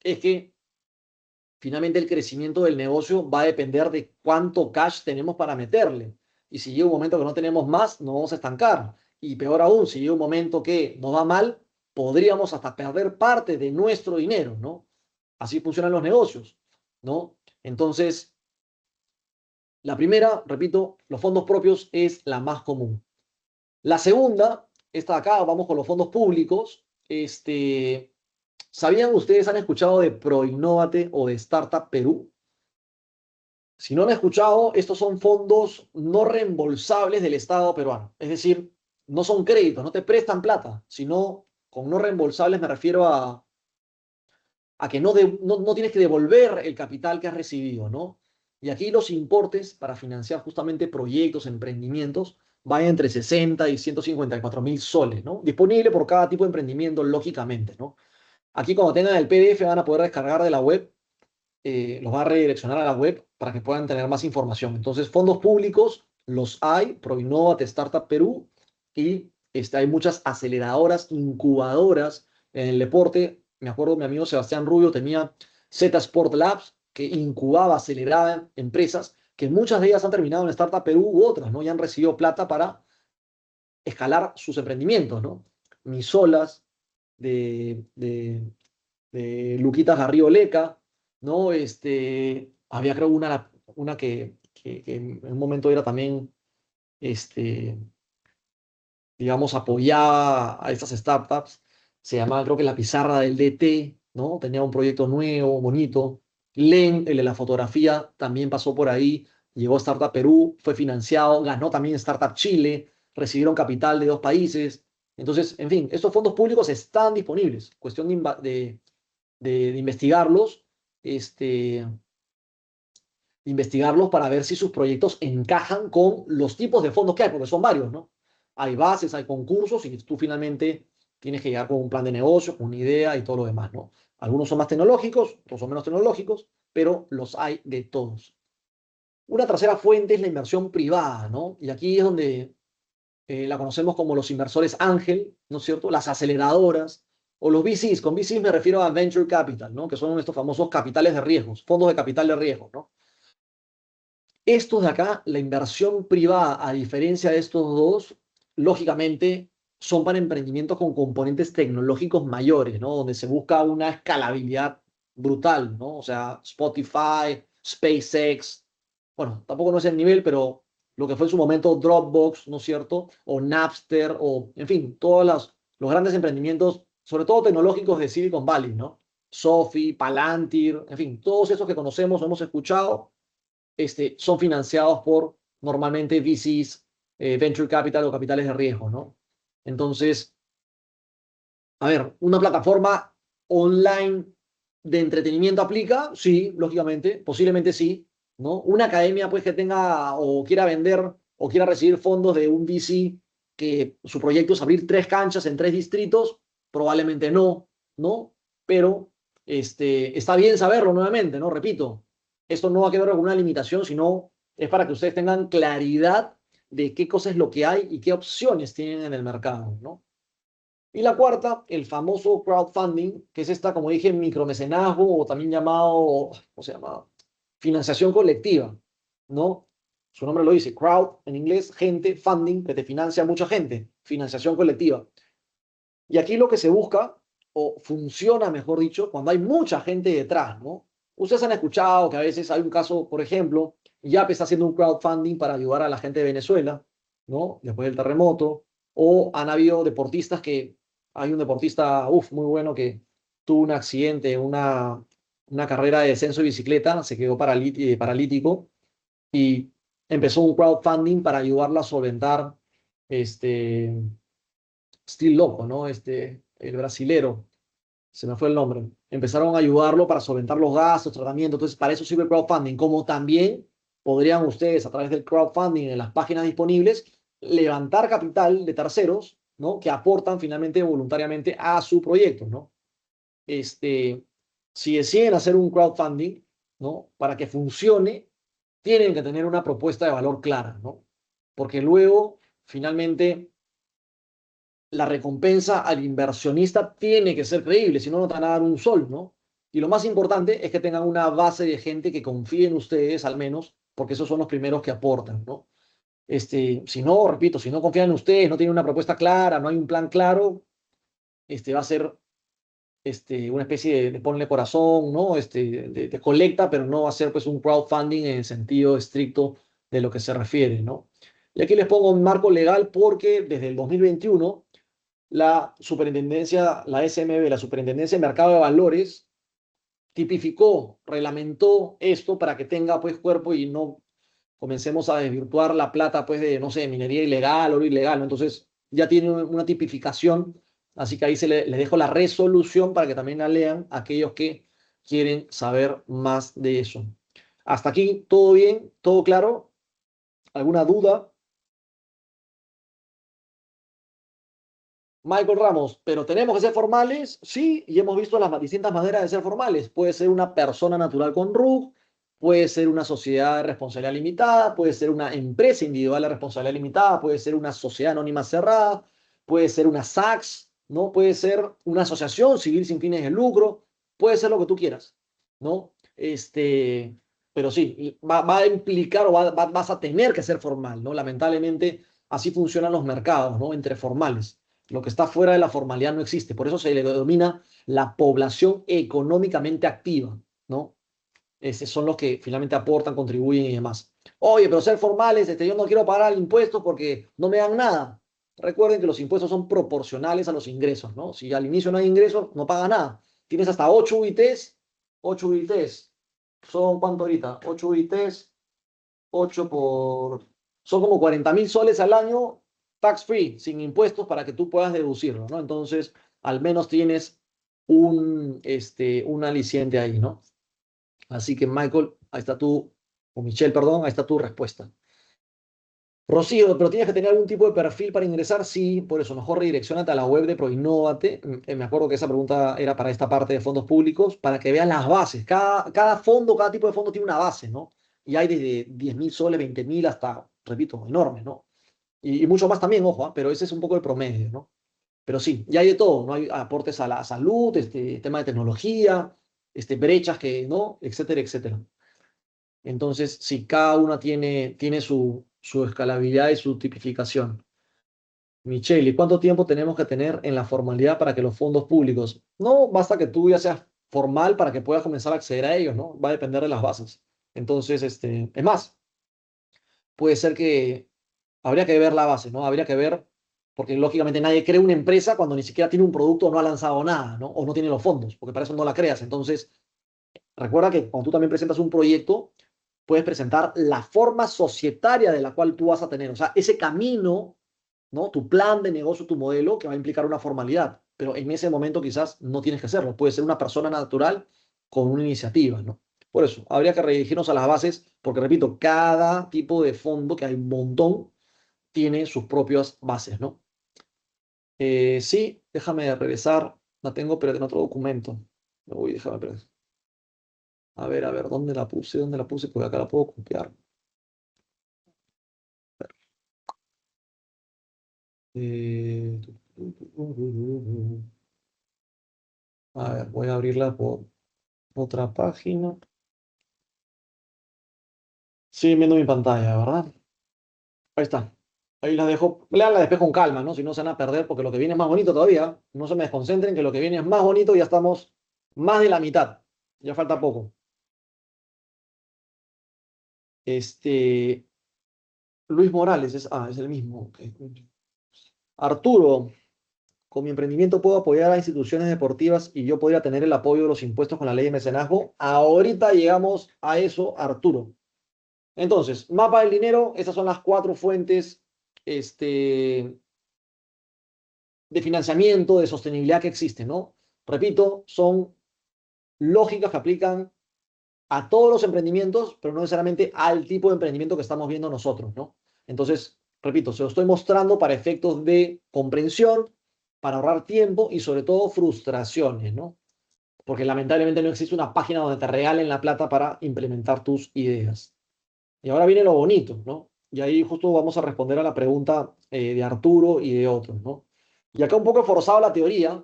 es que finalmente el crecimiento del negocio va a depender de cuánto cash tenemos para meterle. Y si llega un momento que no tenemos más, nos vamos a estancar. Y peor aún, si llega un momento que nos va mal, podríamos hasta perder parte de nuestro dinero, ¿no? Así funcionan los negocios, ¿no? Entonces, la primera, repito, los fondos propios es la más común. La segunda, esta de acá, vamos con los fondos públicos. ¿Sabían ustedes, han escuchado de ProInnovate o de Startup Perú? Si no han escuchado, estos son fondos no reembolsables del Estado peruano. Es decir, no son créditos, no te prestan plata, sino con no reembolsables me refiero a que no tienes que devolver el capital que has recibido, ¿no? Y aquí los importes para financiar justamente proyectos, emprendimientos, van entre 60 y 154.000 soles, ¿no? Disponible por cada tipo de emprendimiento, lógicamente, ¿no? Aquí cuando tengan el PDF van a poder descargar de la web, los va a redireccionar a la web para que puedan tener más información. Entonces, fondos públicos los hay, Proinova, Startup Perú, y hay muchas aceleradoras, incubadoras en el deporte. Me acuerdo, mi amigo Sebastián Rubio tenía Z Sport Labs, que incubaba, aceleraba empresas, que muchas de ellas han terminado en Startup Perú u otras, ¿no? Y han recibido plata para escalar sus emprendimientos, ¿no? Misolas, de Luquitas Garrido Leca, ¿no? Había creo una que en un momento era también, este, digamos, apoyaba a estas startups, se llamaba creo que La Pizarra del DT, ¿no? Tenía un proyecto nuevo, bonito. Len, el de la fotografía, también pasó por ahí, llegó a Startup Perú, fue financiado, ganó también Startup Chile, recibieron capital de 2 países. Entonces, en fin, estos fondos públicos están disponibles. Cuestión de investigarlos, este, investigarlos para ver si sus proyectos encajan con los tipos de fondos que hay, porque son varios, ¿no? Hay bases, hay concursos y tú finalmente tienes que llegar con un plan de negocio, con una idea y todo lo demás, ¿no? Algunos son más tecnológicos, otros son menos tecnológicos, pero los hay de todos. Una tercera fuente es la inversión privada, ¿no? Y aquí es donde la conocemos como los inversores ángel, ¿no es cierto? Las aceleradoras o los VCs. Con VCs me refiero a Venture Capital, ¿no? Que son estos famosos capitales de riesgos, fondos de capital de riesgos, ¿no? Estos de acá, la inversión privada, a diferencia de estos dos, lógicamente son para emprendimientos con componentes tecnológicos mayores, ¿no? Donde se busca una escalabilidad brutal, ¿no? O sea, Spotify, SpaceX, bueno, tampoco no es el nivel, pero lo que fue en su momento Dropbox, ¿no es cierto? O Napster, o, en fin, todos los grandes emprendimientos, sobre todo tecnológicos de Silicon Valley, ¿no? Sophie, Palantir, en fin, todos esos que conocemos, hemos escuchado, son financiados por normalmente VCs, Venture Capital o capitales de riesgo, ¿no? Entonces, a ver, una plataforma online de entretenimiento aplica, sí, lógicamente, posiblemente sí, ¿no? Una academia, pues, que tenga o quiera vender o quiera recibir fondos de un VC que su proyecto es abrir 3 canchas en 3 distritos, probablemente no, ¿no? Pero está bien saberlo nuevamente, ¿no? Repito, esto no va a quedar con una limitación, sino es para que ustedes tengan claridad de qué cosa es lo que hay y qué opciones tienen en el mercado, ¿no? Y la cuarta, el famoso crowdfunding, que es esta, como dije, micromecenazgo o también llamado, ¿cómo se llama? Financiación colectiva, ¿no? Su nombre lo dice, crowd en inglés, gente, funding, que te financia mucha gente, financiación colectiva. Y aquí lo que se busca, o funciona, mejor dicho, cuando hay mucha gente detrás, ¿no? Ustedes han escuchado que a veces hay un caso, por ejemplo, Yape está haciendo un crowdfunding para ayudar a la gente de Venezuela, ¿no? Después del terremoto, o han habido deportistas hay un deportista, muy bueno que tuvo un accidente, una carrera de descenso de bicicleta, se quedó paralítico y empezó un crowdfunding para ayudarla a solventar este Still Loco, ¿no? El brasilero, se me fue el nombre. Empezaron a ayudarlo para solventar los gastos, tratamiento. Entonces, para eso sirve el crowdfunding. Como también podrían ustedes, a través del crowdfunding en las páginas disponibles, levantar capital de terceros, ¿no? Que aportan finalmente voluntariamente a su proyecto, ¿no? Si deciden hacer un crowdfunding, ¿no? Para que funcione, tienen que tener una propuesta de valor clara, ¿no? Porque luego, finalmente, la recompensa al inversionista tiene que ser creíble, si no, no te van a dar un sol, ¿no? Y lo más importante es que tengan una base de gente que confíe en ustedes, al menos, porque esos son los primeros que aportan, ¿no? Si no, repito, si no confían en ustedes, no tienen una propuesta clara, no hay un plan claro, va a ser una especie de ponle corazón, ¿no? De colecta, pero no va a ser pues un crowdfunding en el sentido estricto de lo que se refiere, ¿no? Y aquí les pongo un marco legal porque desde el 2021 la superintendencia, la SMB, la Superintendencia de Mercado de Valores, tipificó, reglamentó esto para que tenga pues cuerpo y no comencemos a desvirtuar la plata pues de, no sé, minería ilegal, oro ilegal, ¿no? Entonces ya tiene una tipificación, así que ahí le dejo la resolución para que también la lean aquellos que quieren saber más de eso. Hasta aquí, todo bien, todo claro. ¿Alguna duda? Michael Ramos, pero tenemos que ser formales, sí, y hemos visto las distintas maneras de ser formales. Puede ser una persona natural con RUC, puede ser una sociedad de responsabilidad limitada, puede ser una empresa individual de responsabilidad limitada, puede ser una sociedad anónima cerrada, puede ser una SACS, ¿no? Puede ser una asociación civil sin fines de lucro, puede ser lo que tú quieras, ¿no? Pero sí, va a implicar o vas a tener que ser formal, ¿no? Lamentablemente, así funcionan los mercados, ¿no? Entre formales. Lo que está fuera de la formalidad no existe. Por eso se le denomina la población económicamente activa, ¿no? Esos son los que finalmente aportan, contribuyen y demás. Oye, pero ser formales, yo no quiero pagar el impuesto porque no me dan nada. Recuerden que los impuestos son proporcionales a los ingresos, ¿no? Si al inicio no hay ingresos, no pagas nada. Tienes hasta 8 UITs, 8 UITs. ¿Son cuánto ahorita? 8 UITs, 8 por... Son como 40.000 soles al año, tax free, sin impuestos, para que tú puedas deducirlo, ¿no? Entonces, al menos tienes un aliciente ahí, ¿no? Así que, Michael, ahí está o Michelle, perdón, ahí está tu respuesta. Rocío, pero tienes que tener algún tipo de perfil para ingresar, sí, por eso mejor redireccionate a la web de Proinnovate. Me acuerdo que esa pregunta era para esta parte de fondos públicos, para que vean las bases. Cada fondo, cada tipo de fondo tiene una base, ¿no? Y hay desde 10.000 soles, 20.000 hasta, repito, enormes, ¿no? Y mucho más también, ojo, pero ese es un poco el promedio, ¿no? Pero sí, y hay de todo, ¿no? Hay aportes a la salud, tema de tecnología, brechas que, ¿no? Etcétera, etcétera. Entonces, sí, cada una tiene su escalabilidad y su tipificación. Michelle, ¿y cuánto tiempo tenemos que tener en la formalidad para que los fondos públicos? No, basta que tú ya seas formal para que puedas comenzar a acceder a ellos, ¿no? Va a depender de las bases. Entonces, es más, puede ser que habría que ver la base, ¿no? Habría que ver, porque lógicamente nadie crea una empresa cuando ni siquiera tiene un producto o no ha lanzado nada, ¿no? O no tiene los fondos, porque para eso no la creas. Entonces, recuerda que cuando tú también presentas un proyecto, puedes presentar la forma societaria de la cual tú vas a tener, o sea, ese camino, ¿no? Tu plan de negocio, tu modelo, que va a implicar una formalidad, pero en ese momento quizás no tienes que hacerlo, puede ser una persona natural con una iniciativa, ¿no? Por eso, habría que redirigirnos a las bases, porque repito, cada tipo de fondo, que hay un montón, tiene sus propias bases, ¿no? Sí, déjame regresar, la tengo, pero en otro documento. Uy, déjame ver. A ver, ¿dónde la puse? ¿Dónde la puse? Porque acá la puedo copiar. Eh, A ver, voy a abrirla por otra página. Sí, viendo mi pantalla, ¿verdad? Ahí está. Ahí la dejo. Leanla después con calma, ¿no? Si no se van a perder, porque lo que viene es más bonito todavía. No se me desconcentren, que lo que viene es más bonito y ya estamos más de la mitad. Ya falta poco. Este, Luis Morales, es el mismo. Ok. Arturo, con mi emprendimiento puedo apoyar a instituciones deportivas y yo podría tener el apoyo de los impuestos con la ley de mecenazgo. Ahorita llegamos a eso, Arturo. Entonces, mapa del dinero, esas son las 4 fuentes de financiamiento, de sostenibilidad que existen, ¿no? Repito, son lógicas que aplican a todos los emprendimientos, pero no necesariamente al tipo de emprendimiento que estamos viendo nosotros, ¿no? Entonces, repito, se lo estoy mostrando para efectos de comprensión, para ahorrar tiempo y sobre todo frustraciones, ¿no? Porque lamentablemente no existe una página donde te regalen la plata para implementar tus ideas. Y ahora viene lo bonito, ¿no? Y ahí justo vamos a responder a la pregunta de Arturo y de otros, ¿no? Y acá un poco he forzado la teoría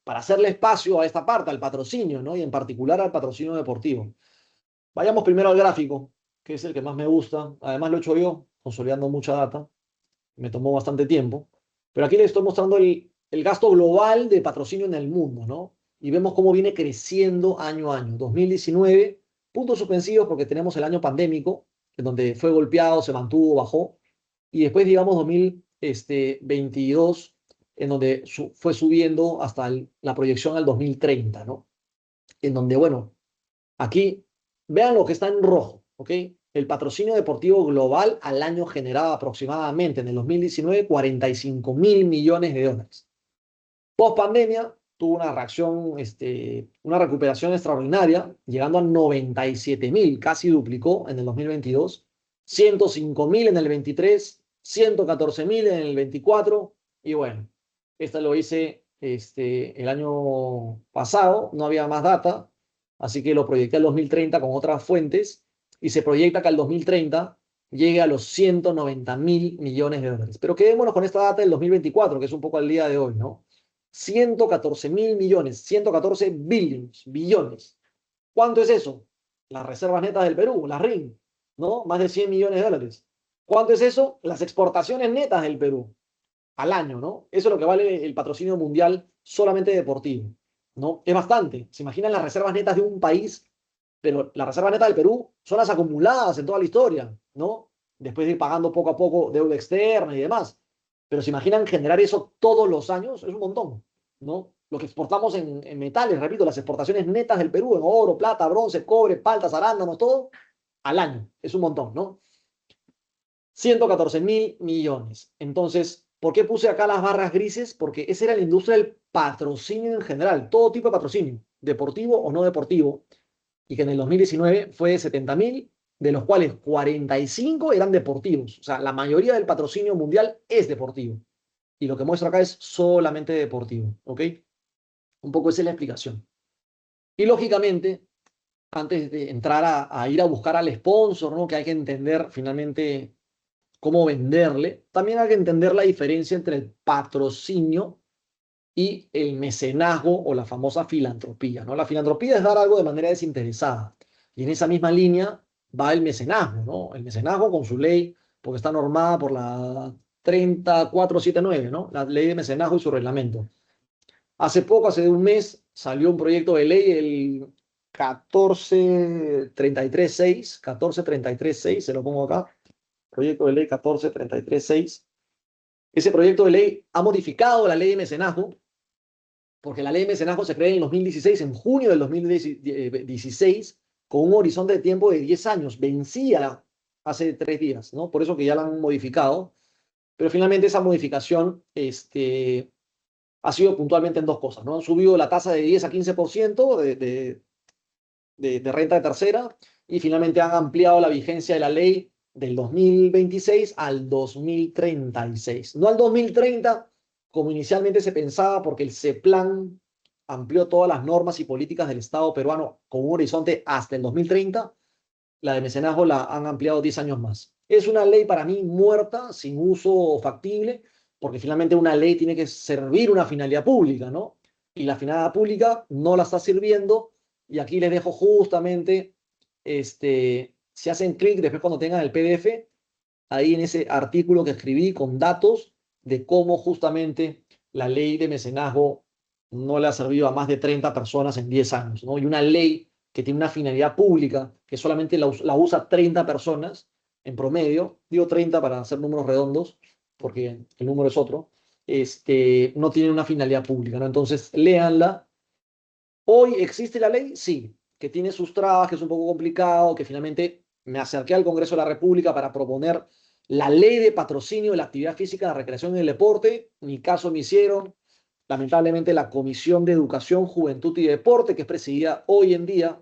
para hacerle espacio a esta parte, al patrocinio, ¿no? Y en particular al patrocinio deportivo. Vayamos primero al gráfico, que es el que más me gusta. Además lo he hecho yo, consolidando mucha data. Me tomó bastante tiempo. Pero aquí les estoy mostrando el gasto global de patrocinio en el mundo, ¿no? Y vemos cómo viene creciendo año a año. 2019, puntos suspensivos porque tenemos el año pandémico, en donde fue golpeado, se mantuvo, bajó. Y después, digamos, 2022, en donde fue subiendo hasta la proyección al 2030, ¿no? en donde, bueno, aquí vean lo que está en rojo, ¿ok? El patrocinio deportivo global al año generaba aproximadamente en el 2019 45.000 millones de dólares. Post pandemia tuvo una reacción, una recuperación extraordinaria, llegando a 97.000, casi duplicó en el 2022, 105.000 en el 23, 114.000 en el 24, y bueno, esta lo hice el año pasado, no había más data, así que lo proyecté al 2030 con otras fuentes, y se proyecta que al 2030 llegue a los 190.000 millones de dólares. Pero quedémonos con esta data del 2024, que es un poco al día de hoy, ¿no? 114.000 millones, 114 billones. ¿Cuánto es eso? Las reservas netas del Perú, las RIN, ¿no? Más de 100 millones de dólares. ¿Cuánto es eso? Las exportaciones netas del Perú al año, ¿no? Eso es lo que vale el patrocinio mundial solamente deportivo, ¿no? Es bastante. ¿Se imaginan las reservas netas de un país? Pero las reservas netas del Perú son las acumuladas en toda la historia, ¿no? Después de ir pagando poco a poco deuda externa y demás. Pero se imaginan generar eso todos los años, es un montón, ¿no? Lo que exportamos en metales, repito, las exportaciones netas del Perú, en oro, plata, bronce, cobre, paltas, arándanos, todo, al año, es un montón, ¿no? 114.000 millones. Entonces, ¿por qué puse acá las barras grises? Porque esa era la industria del patrocinio en general, todo tipo de patrocinio, deportivo o no deportivo, y que en el 2019 fue de 70.000, de los cuales 45 eran deportivos. O sea, la mayoría del patrocinio mundial es deportivo. Y lo que muestro acá es solamente deportivo, ¿ok? Un poco esa es la explicación. Y lógicamente, antes de entrar a ir a buscar al sponsor, ¿no? Que hay que entender finalmente cómo venderle, también hay que entender la diferencia entre el patrocinio y el mecenazgo o la famosa filantropía, ¿no? La filantropía es dar algo de manera desinteresada. Y en esa misma línea va el mecenazgo, ¿no? El mecenazgo con su ley, porque está normada por la 3479, ¿no? La ley de mecenazgo y su reglamento. Hace poco, hace un mes, salió un proyecto de ley, el 1433.6, se lo pongo acá, proyecto de ley 1433.6. Ese proyecto de ley ha modificado la ley de mecenazgo, porque la ley de mecenazgo se creó en el 2016, en junio del 2016, con un horizonte de tiempo de 10 años, vencía hace 3 días, ¿no? Por eso que ya la han modificado, pero finalmente esa modificación ha sido puntualmente en dos cosas, ¿no? Han subido la tasa de 10 a 15% de renta de tercera, y finalmente han ampliado la vigencia de la ley del 2026 al 2036. No al 2030, como inicialmente se pensaba, porque el CEPLAN amplió todas las normas y políticas del Estado peruano con un horizonte hasta el 2030. La de mecenazgo la han ampliado 10 años más. Es una ley para mí muerta, sin uso factible, porque finalmente una ley tiene que servir una finalidad pública, ¿no? Y la finalidad pública no la está sirviendo, y aquí les dejo justamente, si hacen clic después cuando tengan el PDF, ahí en ese artículo que escribí con datos de cómo justamente la ley de mecenazgo no le ha servido a más de 30 personas en 10 años, ¿no? Y una ley que tiene una finalidad pública, que solamente la usa 30 personas en promedio, digo 30 para hacer números redondos, porque el número es otro, no tiene una finalidad pública, ¿no? Entonces, léanla. ¿Hoy existe la ley? Sí, que tiene sus trabas, que es un poco complicado, que finalmente me acerqué al Congreso de la República para proponer la ley de patrocinio de la actividad física, la recreación y el deporte. Ni caso me hicieron. Lamentablemente la Comisión de Educación, Juventud y Deporte, que es presidida hoy en día,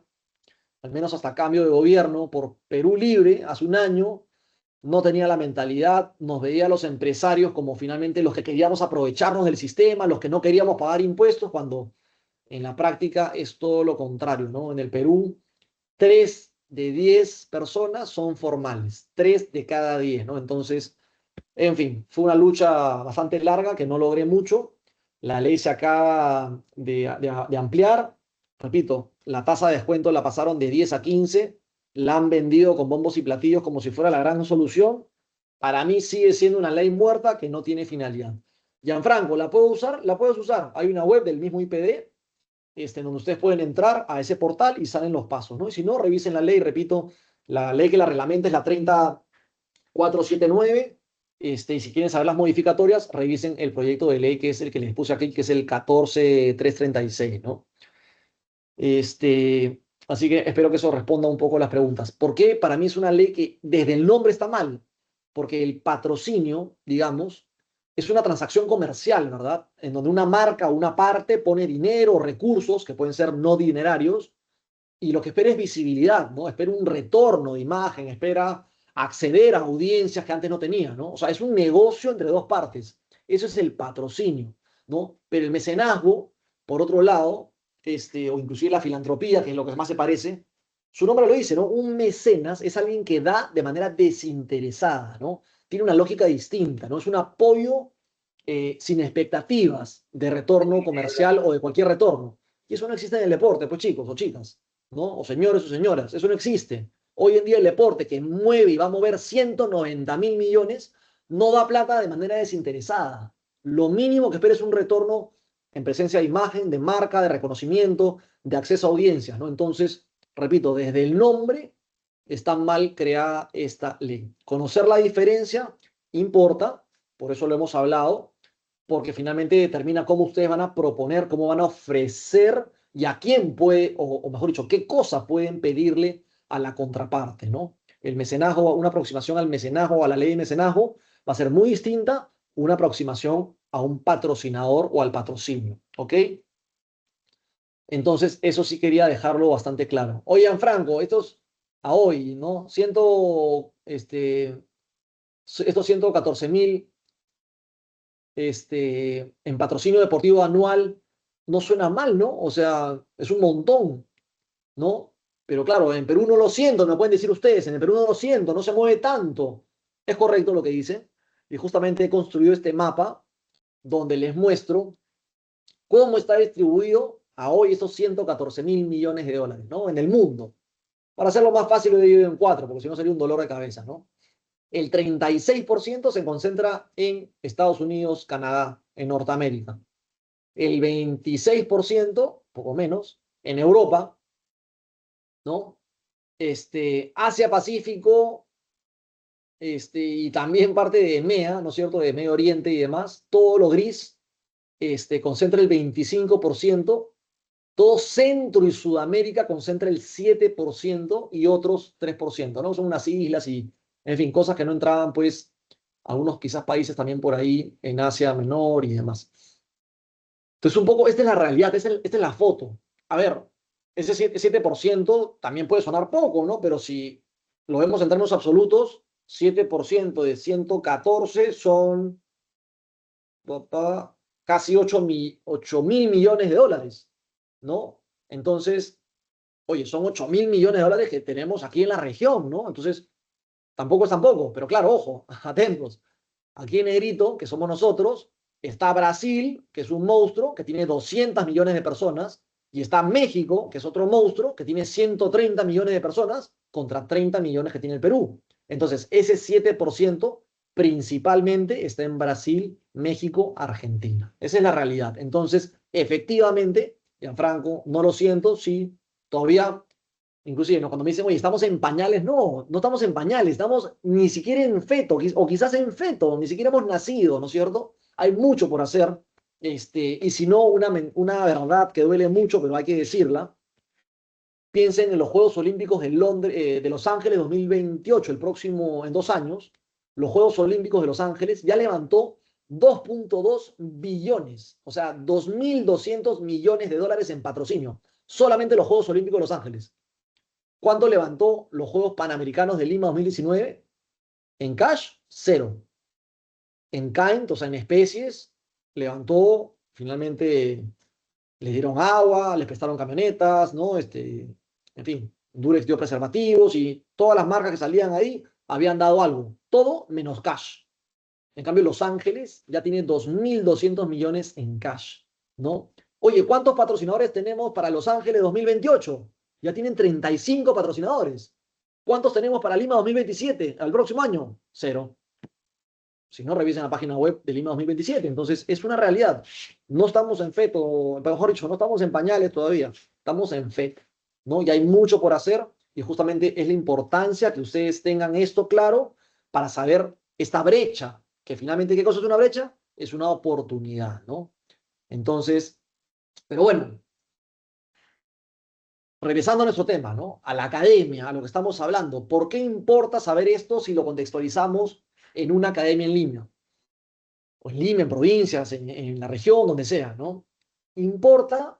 al menos hasta cambio de gobierno, por Perú Libre hace un año, no tenía la mentalidad, nos veía a los empresarios como finalmente los que queríamos aprovecharnos del sistema, los que no queríamos pagar impuestos, cuando en la práctica es todo lo contrario, ¿no? En el Perú, 3 de 10 personas son formales, 3 de cada 10, ¿no? Entonces, en fin, fue una lucha bastante larga que no logré mucho. La ley se acaba de ampliar. Repito, la tasa de descuento la pasaron de 10 a 15. La han vendido con bombos y platillos como si fuera la gran solución. Para mí sigue siendo una ley muerta que no tiene finalidad. Gianfranco, ¿la puedo usar? La puedes usar. Hay una web del mismo IPD, donde ustedes pueden entrar a ese portal y salen los pasos, ¿no? Y si no, revisen la ley. Repito, la ley que la reglamenta es la 3479. Y si quieren saber las modificatorias, revisen el proyecto de ley que es el que les puse aquí, que es el 14336, ¿no? Así que espero que eso responda un poco a las preguntas. ¿Por qué? Para mí es una ley que desde el nombre está mal, porque el patrocinio, digamos, es una transacción comercial, ¿verdad? En donde una marca o una parte pone dinero o recursos que pueden ser no dinerarios y lo que espera es visibilidad, ¿no? Espera un retorno de imagen, espera acceder a audiencias que antes no tenía, ¿no? O sea, es un negocio entre dos partes. Eso es el patrocinio, ¿no? Pero el mecenazgo, por otro lado, o inclusive la filantropía, que es lo que más se parece, su nombre lo dice, ¿no? Un mecenas es alguien que da de manera desinteresada, ¿no? Tiene una lógica distinta, ¿no? Es un apoyo sin expectativas de retorno comercial o de cualquier retorno. Y eso no existe en el deporte, pues chicos o chicas, ¿no? O señores o señoras, eso no existe. Hoy en día el deporte que mueve y va a mover 190.000 millones no da plata de manera desinteresada. Lo mínimo que espera es un retorno en presencia de imagen, de marca, de reconocimiento, de acceso a audiencias, ¿no? Entonces, repito, desde el nombre está mal creada esta ley. Conocer la diferencia importa, por eso lo hemos hablado, porque finalmente determina cómo ustedes van a proponer, cómo van a ofrecer y a quién puede, o mejor dicho, qué cosas pueden pedirle a la contraparte, ¿no? El mecenazgo, una aproximación al mecenazgo, a la ley de mecenazgo, va a ser muy distinta una aproximación a un patrocinador o al patrocinio, ¿ok? Entonces, eso sí quería dejarlo bastante claro. Oigan, Franco, estos a hoy, ¿no? Estos 114.000 en patrocinio deportivo anual no suena mal, ¿no? O sea, es un montón, ¿no? Pero claro, en Perú no lo siento, me pueden decir ustedes, en el Perú no lo siento, no se mueve tanto. Es correcto lo que dice. Y justamente he construido este mapa donde les muestro cómo está distribuido a hoy esos 114.000 millones de dólares, ¿no? En el mundo. Para hacerlo más fácil, lo he dividido en cuatro, porque si no sería un dolor de cabeza, ¿no? El 36% se concentra en Estados Unidos, Canadá, en Norteamérica. El 26%, poco menos, en Europa, ¿no? Asia-Pacífico, y también parte de MEA, ¿no es cierto?, de Medio Oriente y demás, todo lo gris, concentra el 25%, todo Centro y Sudamérica concentra el 7% y otros 3%, ¿no? Son unas islas y, en fin, cosas que no entraban, pues, algunos quizás países también por ahí en Asia Menor y demás. Entonces, un poco, esta es la realidad, esta es la foto. A ver, ese 7% también puede sonar poco, ¿no? Pero si lo vemos en términos absolutos, 7% de 114 son casi 8.000 millones de dólares, ¿no? Entonces, oye, son 8.000 millones de dólares que tenemos aquí en la región, ¿no? Entonces, tampoco es tampoco, pero claro, ojo, atentos. Aquí en negrito, que somos nosotros, está Brasil, que es un monstruo, que tiene 200 millones de personas, y está México, que es otro monstruo, que tiene 130 millones de personas, contra 30 millones que tiene el Perú. Entonces, ese 7% principalmente está en Brasil, México, Argentina. Esa es la realidad. Entonces, efectivamente, Gianfranco, no lo siento, sí, todavía inclusive, ¿no? Cuando me dicen, oye, estamos en pañales, no, no estamos en pañales, estamos ni siquiera en feto, o quizás en feto, ni siquiera hemos nacido, ¿no es cierto? Hay mucho por hacer, y si no, una verdad que duele mucho, pero hay que decirla, piensen en los Juegos Olímpicos de Londres, de Los Ángeles 2028, el próximo, en 2 años, los Juegos Olímpicos de Los Ángeles ya levantó 2.2 billones, o sea, 2.200 millones de dólares en patrocinio, solamente los Juegos Olímpicos de Los Ángeles. ¿Cuánto levantó los Juegos Panamericanos de Lima 2019? En cash, cero. En kind, o sea, en especies, levantó, finalmente les dieron agua, les prestaron camionetas, ¿no? En fin, Durex dio preservativos y todas las marcas que salían ahí habían dado algo. Todo menos cash. En cambio, Los Ángeles ya tiene 2.200 millones en cash, ¿no? Oye, ¿cuántos patrocinadores tenemos para Los Ángeles 2028? Ya tienen 35 patrocinadores. ¿Cuántos tenemos para Lima 2027, al próximo año? Cero. Si no, revisen la página web de Lima 2027. Entonces, es una realidad. No estamos en feto, mejor dicho, no estamos en pañales todavía. Estamos en feto, ¿no? Y hay mucho por hacer y justamente es la importancia que ustedes tengan esto claro para saber esta brecha, que finalmente, ¿qué cosa es una brecha? Es una oportunidad, ¿no? Entonces, pero bueno, regresando a nuestro tema, ¿no? A la academia, a lo que estamos hablando. ¿Por qué importa saber esto si lo contextualizamos en una academia en línea? O en Lima, en provincias, en la región, donde sea, ¿no? Importa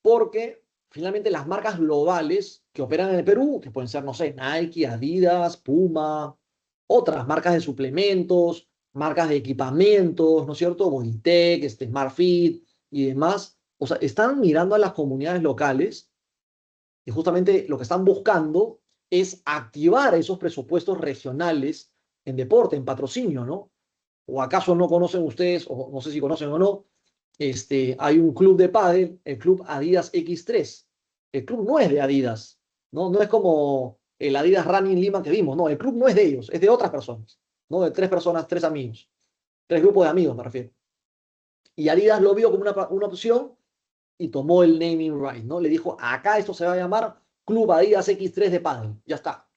porque finalmente las marcas globales que operan en el Perú, que pueden ser, no sé, Nike, Adidas, Puma, otras marcas de suplementos, marcas de equipamientos, ¿no es cierto? Bodytech, SmartFit y demás, o sea, están mirando a las comunidades locales y justamente lo que están buscando es activar esos presupuestos regionales en deporte, en patrocinio, ¿no? ¿O acaso no conocen ustedes, o no sé si conocen o no, hay un club de pádel, el club Adidas X3. El club no es de Adidas, ¿no? No es como el Adidas Running Lima que vimos, no, el club no es de ellos, es de otras personas, ¿no? De tres personas, tres amigos, tres grupos de amigos me refiero. Y Adidas lo vio como una opción y tomó el naming right, ¿no? Le dijo, acá esto se va a llamar Club Adidas X3 de pádel, ya está.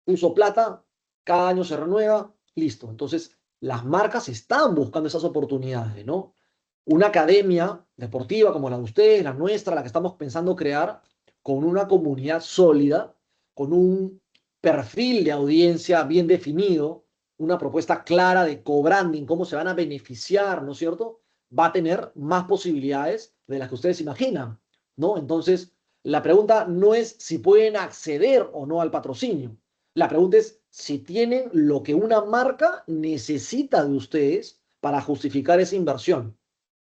Puso plata, cada año se renueva, listo. Entonces, las marcas están buscando esas oportunidades, ¿no? Una academia deportiva como la de ustedes, la nuestra, la que estamos pensando crear, con una comunidad sólida, con un perfil de audiencia bien definido, una propuesta clara de co-branding, cómo se van a beneficiar, ¿no es cierto? Va a tener más posibilidades de las que ustedes imaginan, ¿no? Entonces, la pregunta no es si pueden acceder o no al patrocinio. La pregunta es si tienen lo que una marca necesita de ustedes para justificar esa inversión.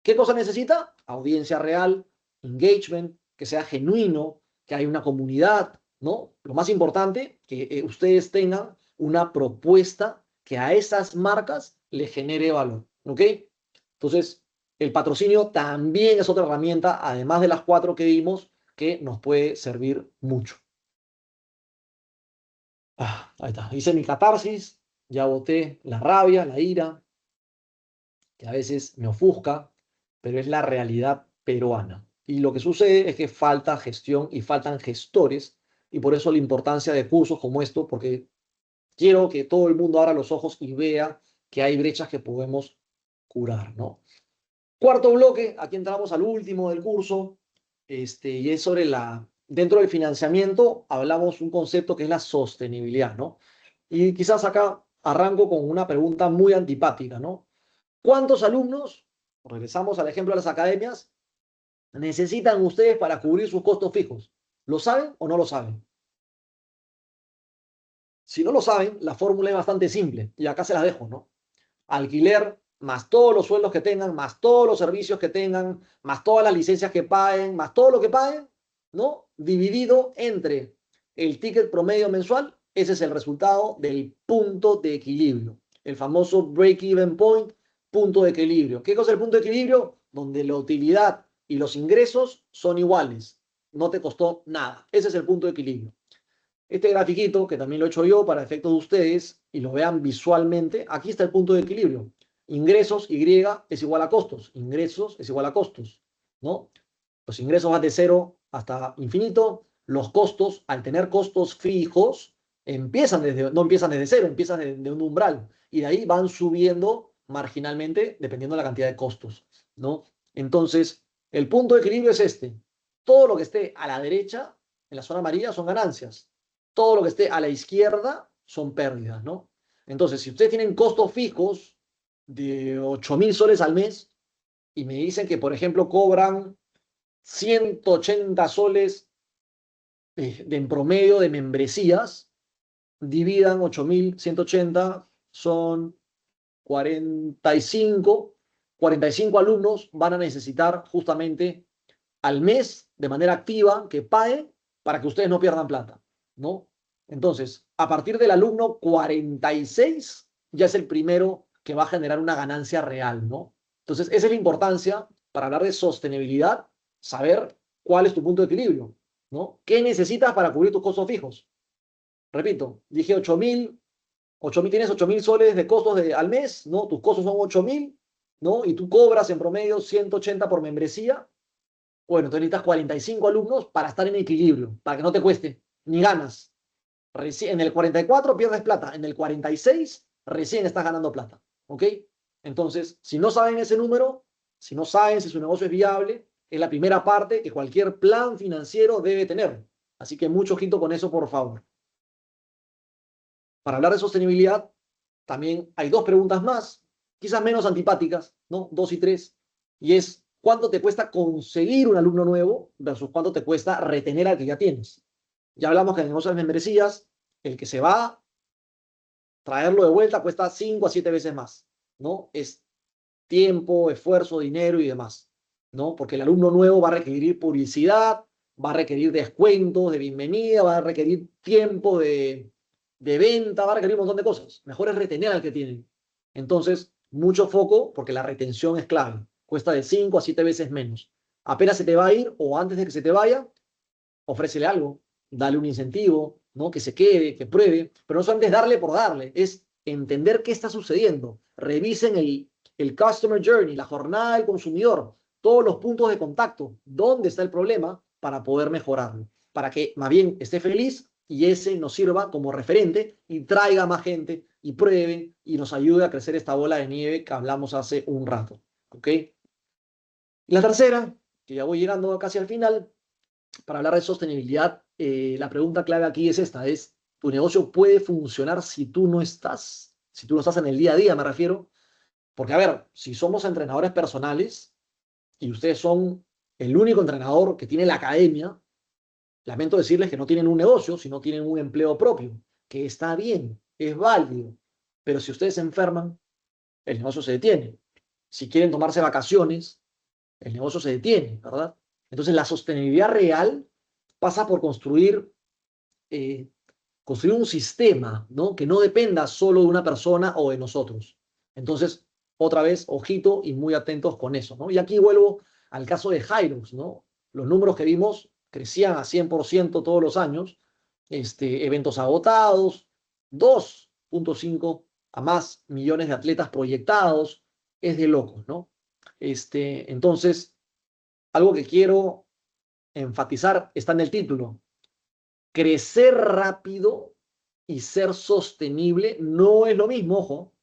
¿Qué cosa necesita? Audiencia real, engagement, que sea genuino, que haya una comunidad, ¿no? Lo más importante, que ustedes tengan una propuesta que a esas marcas les genere valor, ¿ok? Entonces, el patrocinio también es otra herramienta, además de las cuatro que vimos, que nos puede servir mucho. Ahí está. Hice mi catarsis, ya boté la rabia, la ira, que a veces me ofusca, pero es la realidad peruana. Y lo que sucede es que falta gestión y faltan gestores, y por eso la importancia de cursos como esto, porque quiero que todo el mundo abra los ojos y vea que hay brechas que podemos curar, ¿no? Cuarto bloque, aquí entramos al último del curso, y es sobre dentro del financiamiento hablamos un concepto que es la sostenibilidad, ¿no? Y quizás acá arranco con una pregunta muy antipática, ¿no? ¿Cuántos alumnos, regresamos al ejemplo de las academias, necesitan ustedes para cubrir sus costos fijos? ¿Lo saben o no lo saben? Si no lo saben, la fórmula es bastante simple y acá se la dejo, ¿no? Alquiler más todos los sueldos que tengan, más todos los servicios que tengan, más todas las licencias que paguen, más todo lo que paguen, ¿no? Dividido entre el ticket promedio mensual, ese es el resultado del punto de equilibrio, el famoso break-even point, punto de equilibrio. ¿Qué cosa es el punto de equilibrio? Donde la utilidad y los ingresos son iguales, no te costó nada. Ese es el punto de equilibrio. Este grafiquito, que también lo he hecho yo para efectos de ustedes y lo vean visualmente, aquí está el punto de equilibrio. Ingresos, Y es igual a costos. Ingresos es igual a costos, ¿no? Los ingresos van de cero hasta infinito. Los costos, al tener costos fijos, no empiezan desde cero, empiezan de un umbral. Y de ahí van subiendo marginalmente dependiendo de la cantidad de costos, ¿no? Entonces, el punto de equilibrio es este. Todo lo que esté a la derecha, en la zona amarilla, son ganancias. Todo lo que esté a la izquierda son pérdidas, ¿no? Entonces, si ustedes tienen costos fijos de 8.000 soles al mes y me dicen que, por ejemplo, cobran 180 soles en promedio de membresías, dividan 8.180, son 45 alumnos van a necesitar justamente al mes de manera activa que paguen para que ustedes no pierdan plata, ¿no? Entonces, a partir del alumno 46 ya es el primero que va a generar una ganancia real, ¿no? Entonces, esa es la importancia para hablar de sostenibilidad, saber cuál es tu punto de equilibrio, ¿no? ¿Qué necesitas para cubrir tus costos fijos? Repito, dije 8.000, tienes 8.000 soles de costos al mes, ¿no? Tus costos son 8.000, ¿no? Y tú cobras en promedio 180 por membresía. Bueno, entonces necesitas 45 alumnos para estar en equilibrio, para que no te cueste, ni ganas. En el 44 pierdes plata, en el 46 recién estás ganando plata, ¿ok? Entonces, si no saben ese número, si no saben si su negocio es viable, Es la primera parte que cualquier plan financiero debe tener. Así que mucho ojito con eso, por favor. Para hablar de sostenibilidad, también hay dos preguntas más, quizás menos antipáticas, ¿no? 2 y 3. Y es, ¿cuánto te cuesta conseguir un alumno nuevo versus cuánto te cuesta retener al que ya tienes? Ya hablamos que en el negocio de las membresías, el que se va, traerlo de vuelta cuesta 5 a 7 veces más, ¿no? Es tiempo, esfuerzo, dinero y demás, ¿no? Porque el alumno nuevo va a requerir publicidad, va a requerir descuentos de bienvenida, va a requerir tiempo de venta, va a requerir un montón de cosas. Mejor es retener al que tienen. Entonces, mucho foco, porque la retención es clave. Cuesta de 5 a 7 veces menos. Apenas se te va a ir o antes de que se te vaya, ofrécele algo, dale un incentivo, ¿no? Que se quede, que pruebe, pero no solamente es darle por darle, es entender qué está sucediendo. Revisen el Customer Journey, la jornada del consumidor, todos los puntos de contacto, dónde está el problema para poder mejorarlo, para que más bien esté feliz y ese nos sirva como referente y traiga más gente y pruebe y nos ayude a crecer esta bola de nieve que hablamos hace un rato. ¿Ok? Y la tercera, que ya voy llegando casi al final, para hablar de sostenibilidad, la pregunta clave aquí es esta, es, ¿tu negocio puede funcionar si tú no estás? Si tú no estás en el día a día, me refiero. Porque, a ver, si somos entrenadores personales y ustedes son el único entrenador que tiene la academia, lamento decirles que no tienen un negocio, sino tienen un empleo propio, que está bien, es válido. Pero si ustedes se enferman, el negocio se detiene. Si quieren tomarse vacaciones, el negocio se detiene, ¿verdad? Entonces, la sostenibilidad real pasa por eh, construir un sistema, ¿no? Que no dependa solo de una persona o de nosotros. Entonces, otra vez, ojito y muy atentos con eso, ¿no? Y aquí vuelvo al caso de Hilux, ¿no? Los números que vimos crecían a 100% todos los años, eventos agotados, 2.5 a más millones de atletas proyectados, es de locos, ¿no? Entonces, algo que quiero enfatizar está en el título. Crecer rápido y ser sostenible no es lo mismo, ojo.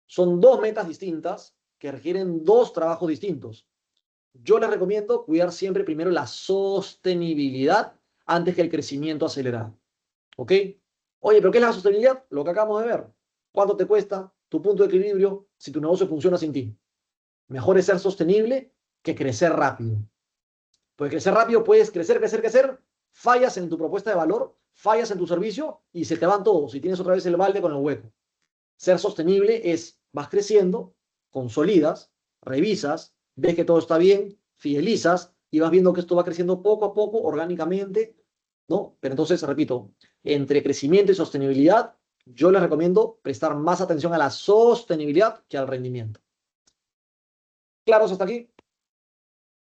Son dos metas distintas que requieren dos trabajos distintos. Yo les recomiendo cuidar siempre primero la sostenibilidad antes que el crecimiento acelerado. ¿Ok? Oye, ¿pero qué es la sostenibilidad? Lo que acabamos de ver. ¿Cuánto te cuesta tu punto de equilibrio si tu negocio funciona sin ti? Mejor es ser sostenible que crecer rápido. Porque crecer rápido puedes crecer, crecer, crecer, fallas en tu propuesta de valor, fallas en tu servicio y se te van todos y tienes otra vez el balde con el hueco. Ser sostenible es, vas creciendo, consolidas, revisas, ves que todo está bien, fidelizas y vas viendo que esto va creciendo poco a poco, orgánicamente, ¿no? Pero entonces, repito, entre crecimiento y sostenibilidad, yo les recomiendo prestar más atención a la sostenibilidad que al rendimiento. ¿Claros hasta aquí?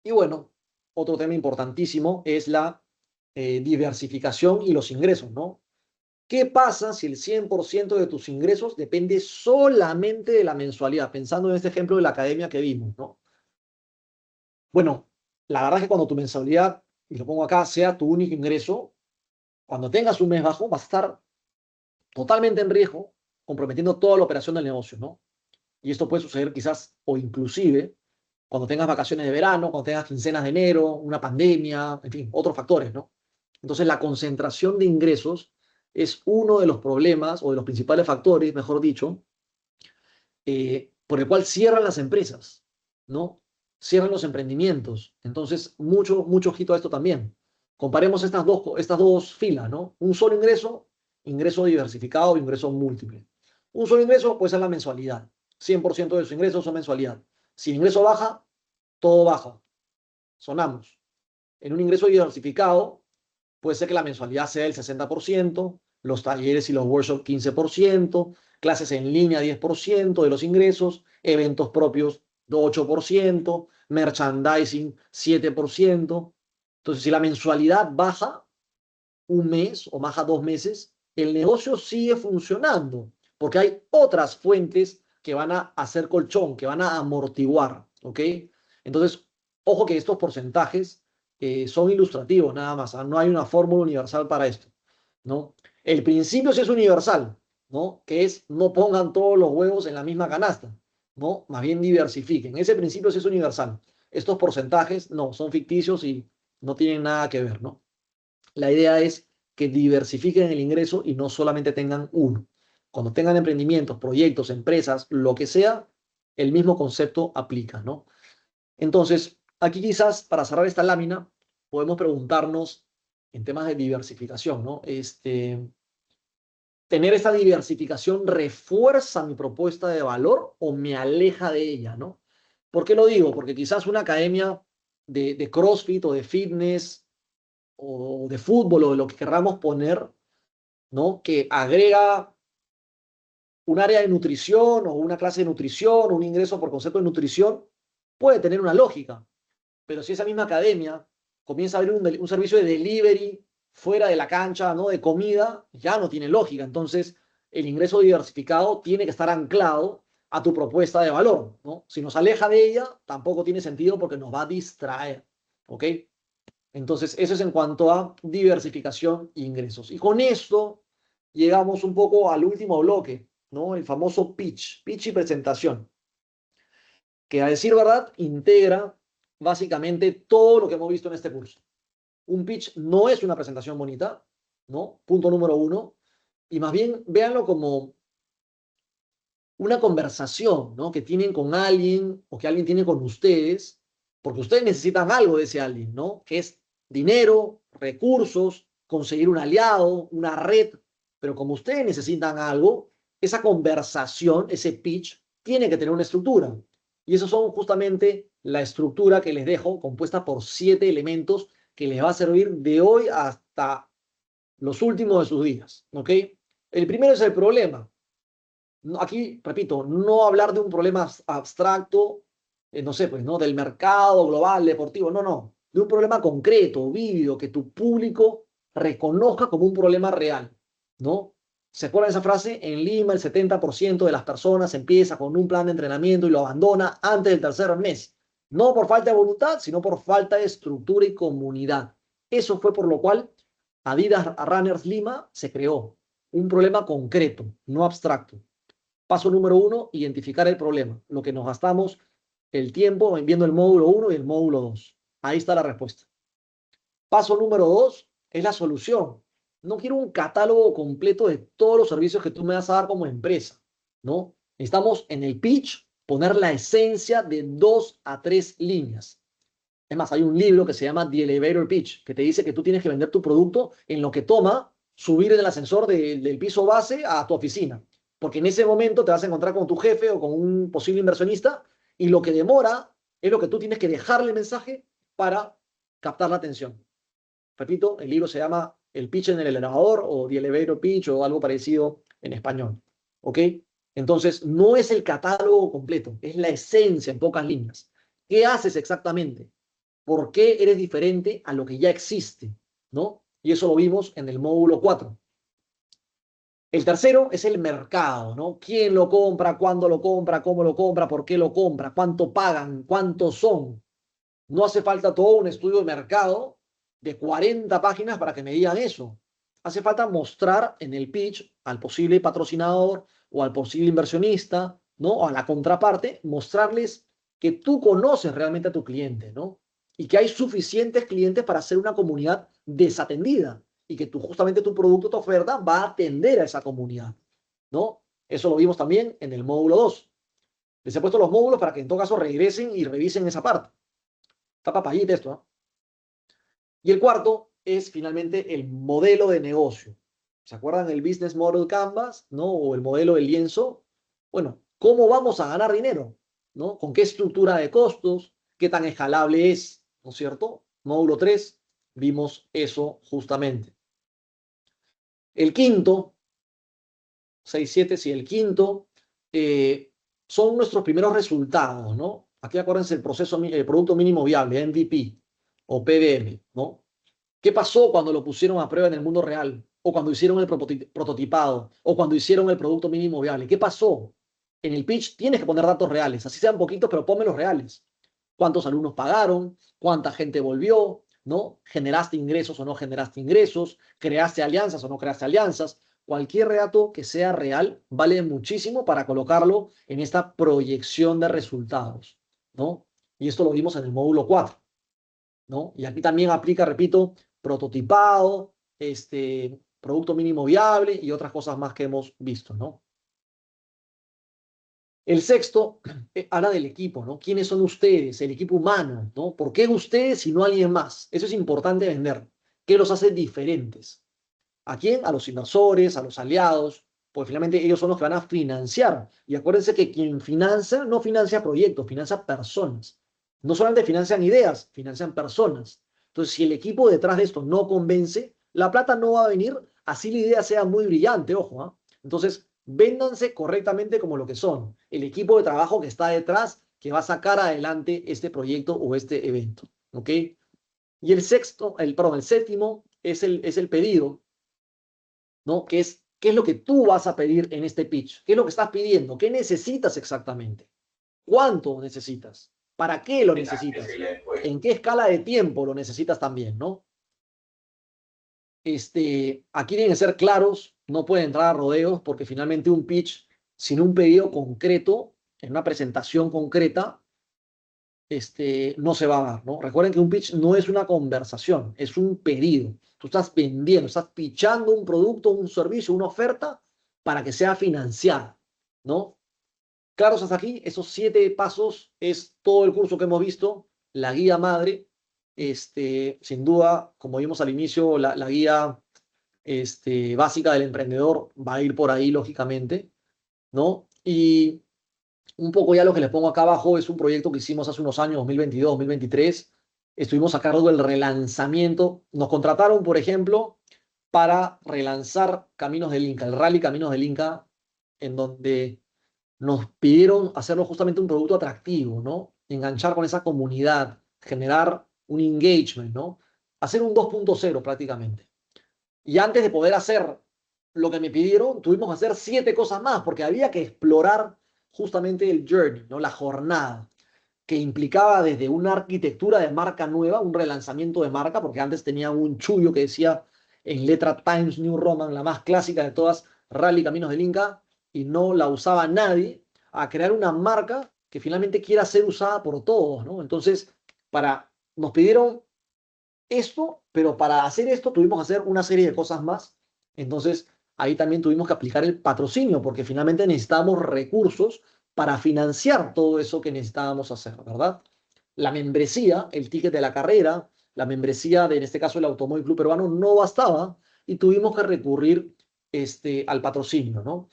Y bueno, otro tema importantísimo es la diversificación y los ingresos, ¿no? ¿Qué pasa si el 100% de tus ingresos depende solamente de la mensualidad? Pensando en este ejemplo de la academia que vimos, ¿no? Bueno, la verdad es que cuando tu mensualidad, y lo pongo acá, sea tu único ingreso, cuando tengas un mes bajo, vas a estar totalmente en riesgo, comprometiendo toda la operación del negocio, ¿no? Y esto puede suceder quizás, o inclusive, cuando tengas vacaciones de verano, cuando tengas quincenas de enero, una pandemia, en fin, otros factores, ¿no? Entonces, la concentración de ingresos es uno de los problemas o de los principales factores, mejor dicho, por el cual cierran las empresas, ¿no? Cierran los emprendimientos. Entonces, mucho, mucho ojito a esto también. Comparemos estas dos filas, ¿no? Un solo ingreso, ingreso diversificado, ingreso múltiple. Un solo ingreso puede ser la mensualidad. 100% de su ingreso son mensualidad. Si el ingreso baja, todo baja. Sonamos. En un ingreso diversificado, puede ser que la mensualidad sea el 60%, los talleres y los workshops 15%, clases en línea 10% de los ingresos, eventos propios 8%, merchandising 7%. Entonces, si la mensualidad baja un mes o baja 2 meses, el negocio sigue funcionando porque hay otras fuentes que van a hacer colchón, que van a amortiguar, ¿ok? Entonces, ojo que estos porcentajes son ilustrativos nada más, no hay una fórmula universal para esto, ¿no? El principio sí es universal, ¿no? Que es no pongan todos los huevos en la misma canasta, ¿no? Más bien diversifiquen. Ese principio sí es universal. estos porcentajes no, son ficticios y no tienen nada que ver, ¿no? La idea es que diversifiquen el ingreso y no solamente tengan uno. Cuando tengan emprendimientos, proyectos, empresas, lo que sea, el mismo concepto aplica, ¿no? Entonces, aquí quizás para cerrar esta lámina, podemos preguntarnos en temas de diversificación, ¿no? ¿Tener esta diversificación refuerza mi propuesta de valor o me aleja de ella, ¿no? ¿Por qué lo digo? Porque quizás una academia de CrossFit o de fitness o de fútbol o de lo que queramos poner, ¿no? Que agrega un área de nutrición o una clase de nutrición o un ingreso por concepto de nutrición, puede tener una lógica. Pero si esa misma academia comienza a abrir un servicio de delivery fuera de la cancha, ¿no? De comida, ya no tiene lógica. Entonces, el ingreso diversificado tiene que estar anclado a tu propuesta de valor, ¿no? Si nos aleja de ella, tampoco tiene sentido porque nos va a distraer, ¿ok? Entonces, eso es en cuanto a diversificación e ingresos. Y con esto llegamos un poco al último bloque, ¿no? El famoso pitch y presentación, que a decir verdad integra básicamente todo lo que hemos visto en este curso. Un pitch no es una presentación bonita, ¿no? Punto número uno. Y más bien véanlo como una conversación, ¿no? Que tienen con alguien o que alguien tiene con ustedes, porque ustedes necesitan algo de ese alguien, ¿no? Que es dinero, recursos, conseguir un aliado, una red. Pero como ustedes necesitan algo, esa conversación, ese pitch, tiene que tener una estructura. Y esos son justamente la estructura que les dejo, compuesta por 7 elementos que les va a servir de hoy hasta los últimos de sus días, ¿ok? El primero es el problema. Aquí, repito, no hablar de un problema abstracto, no sé, pues, ¿no? Del mercado global, deportivo, no, no. De un problema concreto, vívido, que tu público reconozca como un problema real, ¿no? ¿Se acuerdan de esa frase? En Lima, el 70% de las personas empieza con un plan de entrenamiento y lo abandona antes del tercer mes. No por falta de voluntad, sino por falta de estructura y comunidad. Eso fue por lo cual Adidas Runners Lima se creó. Un problema concreto, no abstracto. Paso número uno, identificar el problema. Lo que nos gastamos el tiempo viendo el módulo 1 y el módulo 2. Ahí está la respuesta. Paso número 2 es la solución. No quiero un catálogo completo de todos los servicios que tú me vas a dar como empresa, ¿no? Necesitamos en el pitch poner la esencia de 2 a 3 líneas. Es más, hay un libro que se llama The Elevator Pitch, que te dice que tú tienes que vender tu producto en lo que toma subir en el ascensor del piso base a tu oficina. Porque en ese momento te vas a encontrar con tu jefe o con un posible inversionista y lo que demora es lo que tú tienes que dejarle el mensaje para captar la atención. Repito, el libro se llama El pitch en el elevador o The Elevator Pitch o algo parecido en español. ¿Ok? Entonces, no es el catálogo completo, es la esencia en pocas líneas. ¿Qué haces exactamente? ¿Por qué eres diferente a lo que ya existe? ¿No? Y eso lo vimos en el módulo 4. El tercero es el mercado, ¿no? ¿Quién lo compra? ¿Cuándo lo compra? ¿Cómo lo compra? ¿Por qué lo compra? ¿Cuánto pagan? ¿Cuántos son? No hace falta todo un estudio de mercado de 40 páginas para que me digan eso. Hace falta mostrar en el pitch al posible patrocinador o al posible inversionista, ¿no? O a la contraparte, mostrarles que tú conoces realmente a tu cliente, ¿no? Y que hay suficientes clientes para hacer una comunidad desatendida y que justamente tu producto, tu oferta va a atender a esa comunidad, ¿no? Eso lo vimos también en el módulo 2. Les he puesto los módulos para que en todo caso regresen y revisen esa parte. Está papayita esto, ¿no? Y el cuarto es finalmente el modelo de negocio. ¿Se acuerdan del Business Model Canvas, ¿no? O el modelo del lienzo. Bueno, ¿cómo vamos a ganar dinero? ¿No? ¿Con qué estructura de costos? ¿Qué tan escalable es? ¿No es cierto? Módulo 3, vimos eso justamente. El quinto, 6, 7, sí, el quinto, son nuestros primeros resultados, ¿no? Aquí acuérdense el proceso, el producto mínimo viable, MVP o PDM, ¿no? ¿Qué pasó cuando lo pusieron a prueba en el mundo real? O cuando hicieron el prototipado, o cuando hicieron el producto mínimo viable. ¿Qué pasó? En el pitch tienes que poner datos reales, así sean poquitos, pero ponme los reales. ¿Cuántos alumnos pagaron? ¿Cuánta gente volvió? ¿No? ¿Generaste ingresos o no generaste ingresos? ¿Creaste alianzas o no creaste alianzas? Cualquier dato que sea real vale muchísimo para colocarlo en esta proyección de resultados, ¿no? Y esto lo vimos en el módulo 4, ¿no? Y aquí también aplica, repito, prototipado, producto mínimo viable y otras cosas más que hemos visto, ¿no? El sexto habla del equipo, ¿no? ¿Quiénes son ustedes? El equipo humano, ¿no? ¿Por qué ustedes y no alguien más? Eso es importante vender. ¿Qué los hace diferentes? ¿A quién? A los inversores, a los aliados, porque finalmente ellos son los que van a financiar. Y acuérdense que quien financia no financia proyectos, financia personas. No solamente financian ideas, financian personas. Entonces, si el equipo detrás de esto no convence, la plata no va a venir, así la idea sea muy brillante, ojo, ¿ah? Entonces, véndanse correctamente como lo que son, el equipo de trabajo que está detrás, que va a sacar adelante este proyecto o este evento, ¿ok? Y el séptimo es el pedido, ¿no? ¿Qué es lo que tú vas a pedir en este pitch? ¿Qué es lo que estás pidiendo? ¿Qué necesitas exactamente? ¿Cuánto necesitas? ¿Para qué lo necesitas? ¿En qué escala de tiempo lo necesitas también, no? Aquí tienen que ser claros, no pueden entrar a rodeos porque finalmente un pitch sin un pedido concreto, en una presentación concreta, no se va a dar, ¿no? Recuerden que un pitch no es una conversación, es un pedido. Tú estás vendiendo, estás pitchando un producto, un servicio, una oferta para que sea financiada, ¿no? Claros hasta aquí, esos 7 pasos es todo el curso que hemos visto, la guía madre, sin duda, como vimos al inicio, la guía básica del emprendedor va a ir por ahí, lógicamente, ¿no? Y un poco ya lo que les pongo acá abajo es un proyecto que hicimos hace unos años, 2022, 2023. Estuvimos a cargo del relanzamiento. Nos contrataron, por ejemplo, para relanzar Caminos del Inca, el Rally Caminos del Inca, en donde nos pidieron hacerlo justamente un producto atractivo, ¿no? Enganchar con esa comunidad, generar un engagement, ¿no? Hacer un 2.0 prácticamente. Y antes de poder hacer lo que me pidieron, tuvimos que hacer 7 cosas más, porque había que explorar justamente el journey, ¿no? La jornada, que implicaba desde una arquitectura de marca nueva, un relanzamiento de marca, porque antes tenía un chullo que decía en letra Times New Roman, la más clásica de todas, Rally Caminos del Inca, y no la usaba nadie, a crear una marca que finalmente quiera ser usada por todos, ¿no? Entonces, nos pidieron esto, pero para hacer esto tuvimos que hacer una serie de cosas más. Entonces, ahí también tuvimos que aplicar el patrocinio, porque finalmente necesitábamos recursos para financiar todo eso que necesitábamos hacer, ¿verdad? La membresía, el ticket de la carrera, la membresía de, en este caso, el Automóvil Club Peruano, no bastaba y tuvimos que recurrir al patrocinio, ¿no?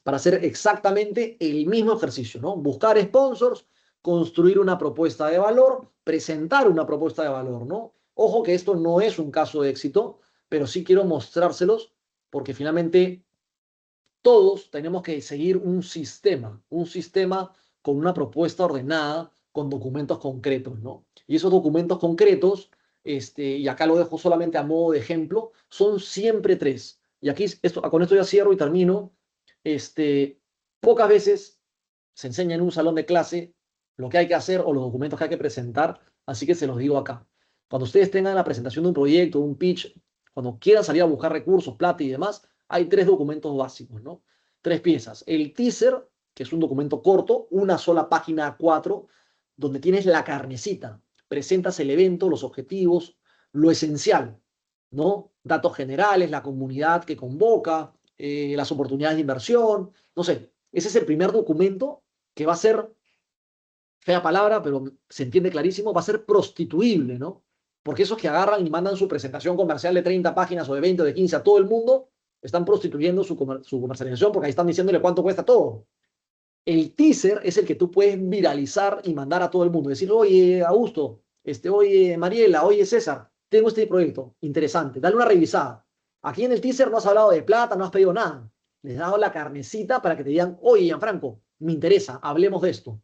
Para hacer exactamente el mismo ejercicio, ¿no? Buscar sponsors, construir una propuesta de valor, presentar una propuesta de valor, ¿no? Ojo que esto no es un caso de éxito, pero sí quiero mostrárselos porque finalmente todos tenemos que seguir un sistema con una propuesta ordenada, con documentos concretos, ¿no? Y esos documentos concretos, y acá lo dejo solamente a modo de ejemplo, son siempre 3. Y aquí, con esto ya cierro y termino. Pocas veces se enseña en un salón de clase lo que hay que hacer o los documentos que hay que presentar, así que se los digo acá. Cuando ustedes tengan la presentación de un proyecto, un pitch, cuando quieran salir a buscar recursos, plata y demás, hay 3 documentos básicos, ¿no? 3 piezas. El teaser, que es un documento corto, una sola página A4, donde tienes la carnecita. Presentas el evento, los objetivos, lo esencial, ¿no? Datos generales, la comunidad que convoca, las oportunidades de inversión, no sé. Ese es el primer documento que va a ser, fea palabra, pero se entiende clarísimo, va a ser prostituible, ¿no? Porque esos que agarran y mandan su presentación comercial de 30 páginas o de 20 o de 15 a todo el mundo, están prostituyendo su comercialización porque ahí están diciéndole cuánto cuesta todo. El teaser es el que tú puedes viralizar y mandar a todo el mundo. Decir, oye, Augusto, oye, Mariela, oye, César, tengo este proyecto interesante, dale una revisada. Aquí en el teaser no has hablado de plata, no has pedido nada. Les he dado la carnecita para que te digan, oye, Gianfranco, me interesa, hablemos de esto.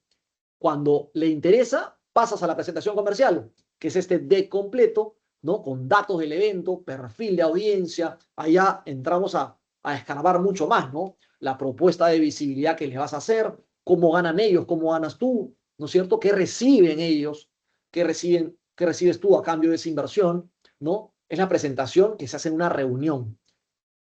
Cuando le interesa, pasas a la presentación comercial, que es este deck completo, ¿no? Con datos del evento, perfil de audiencia. Allá entramos a escarbar mucho más, ¿no? La propuesta de visibilidad que les vas a hacer, cómo ganan ellos, cómo ganas tú, ¿no es cierto? ¿Qué reciben ellos? ¿Qué recibes tú a cambio de esa inversión? ¿No? Es la presentación que se hace en una reunión.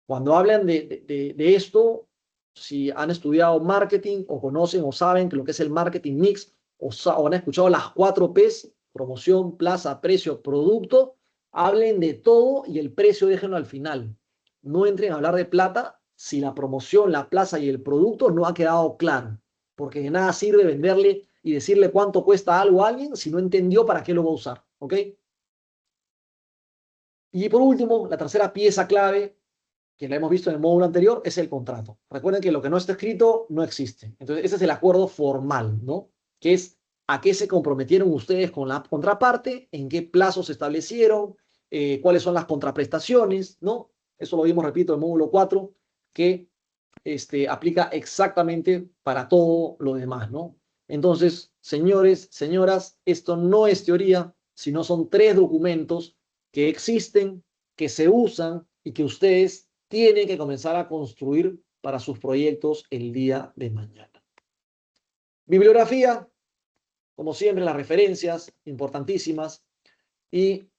Cuando hablan de esto, si han estudiado marketing o conocen o saben que lo que es el marketing mix, o han escuchado las 4 Ps: promoción, plaza, precio, producto. Hablen de todo y el precio déjenlo al final. No entren a hablar de plata si la promoción, la plaza y el producto no ha quedado claro, porque de nada sirve venderle y decirle cuánto cuesta algo a alguien si no entendió para qué lo va a usar, ¿ok? Y por último, la tercera pieza clave, que la hemos visto en el módulo anterior, es el contrato. Recuerden que lo que no está escrito no existe. Entonces, ese es el acuerdo formal, ¿no? Que es a qué se comprometieron ustedes con la contraparte, en qué plazos se establecieron, cuáles son las contraprestaciones, ¿no? Eso lo vimos, repito, en el módulo 4, que aplica exactamente para todo lo demás, ¿no? Entonces, señores, señoras, esto no es teoría, sino son 3 documentos que existen, que se usan y que ustedes tienen que comenzar a construir para sus proyectos el día de mañana. Bibliografía, como siempre, las referencias importantísimas. Y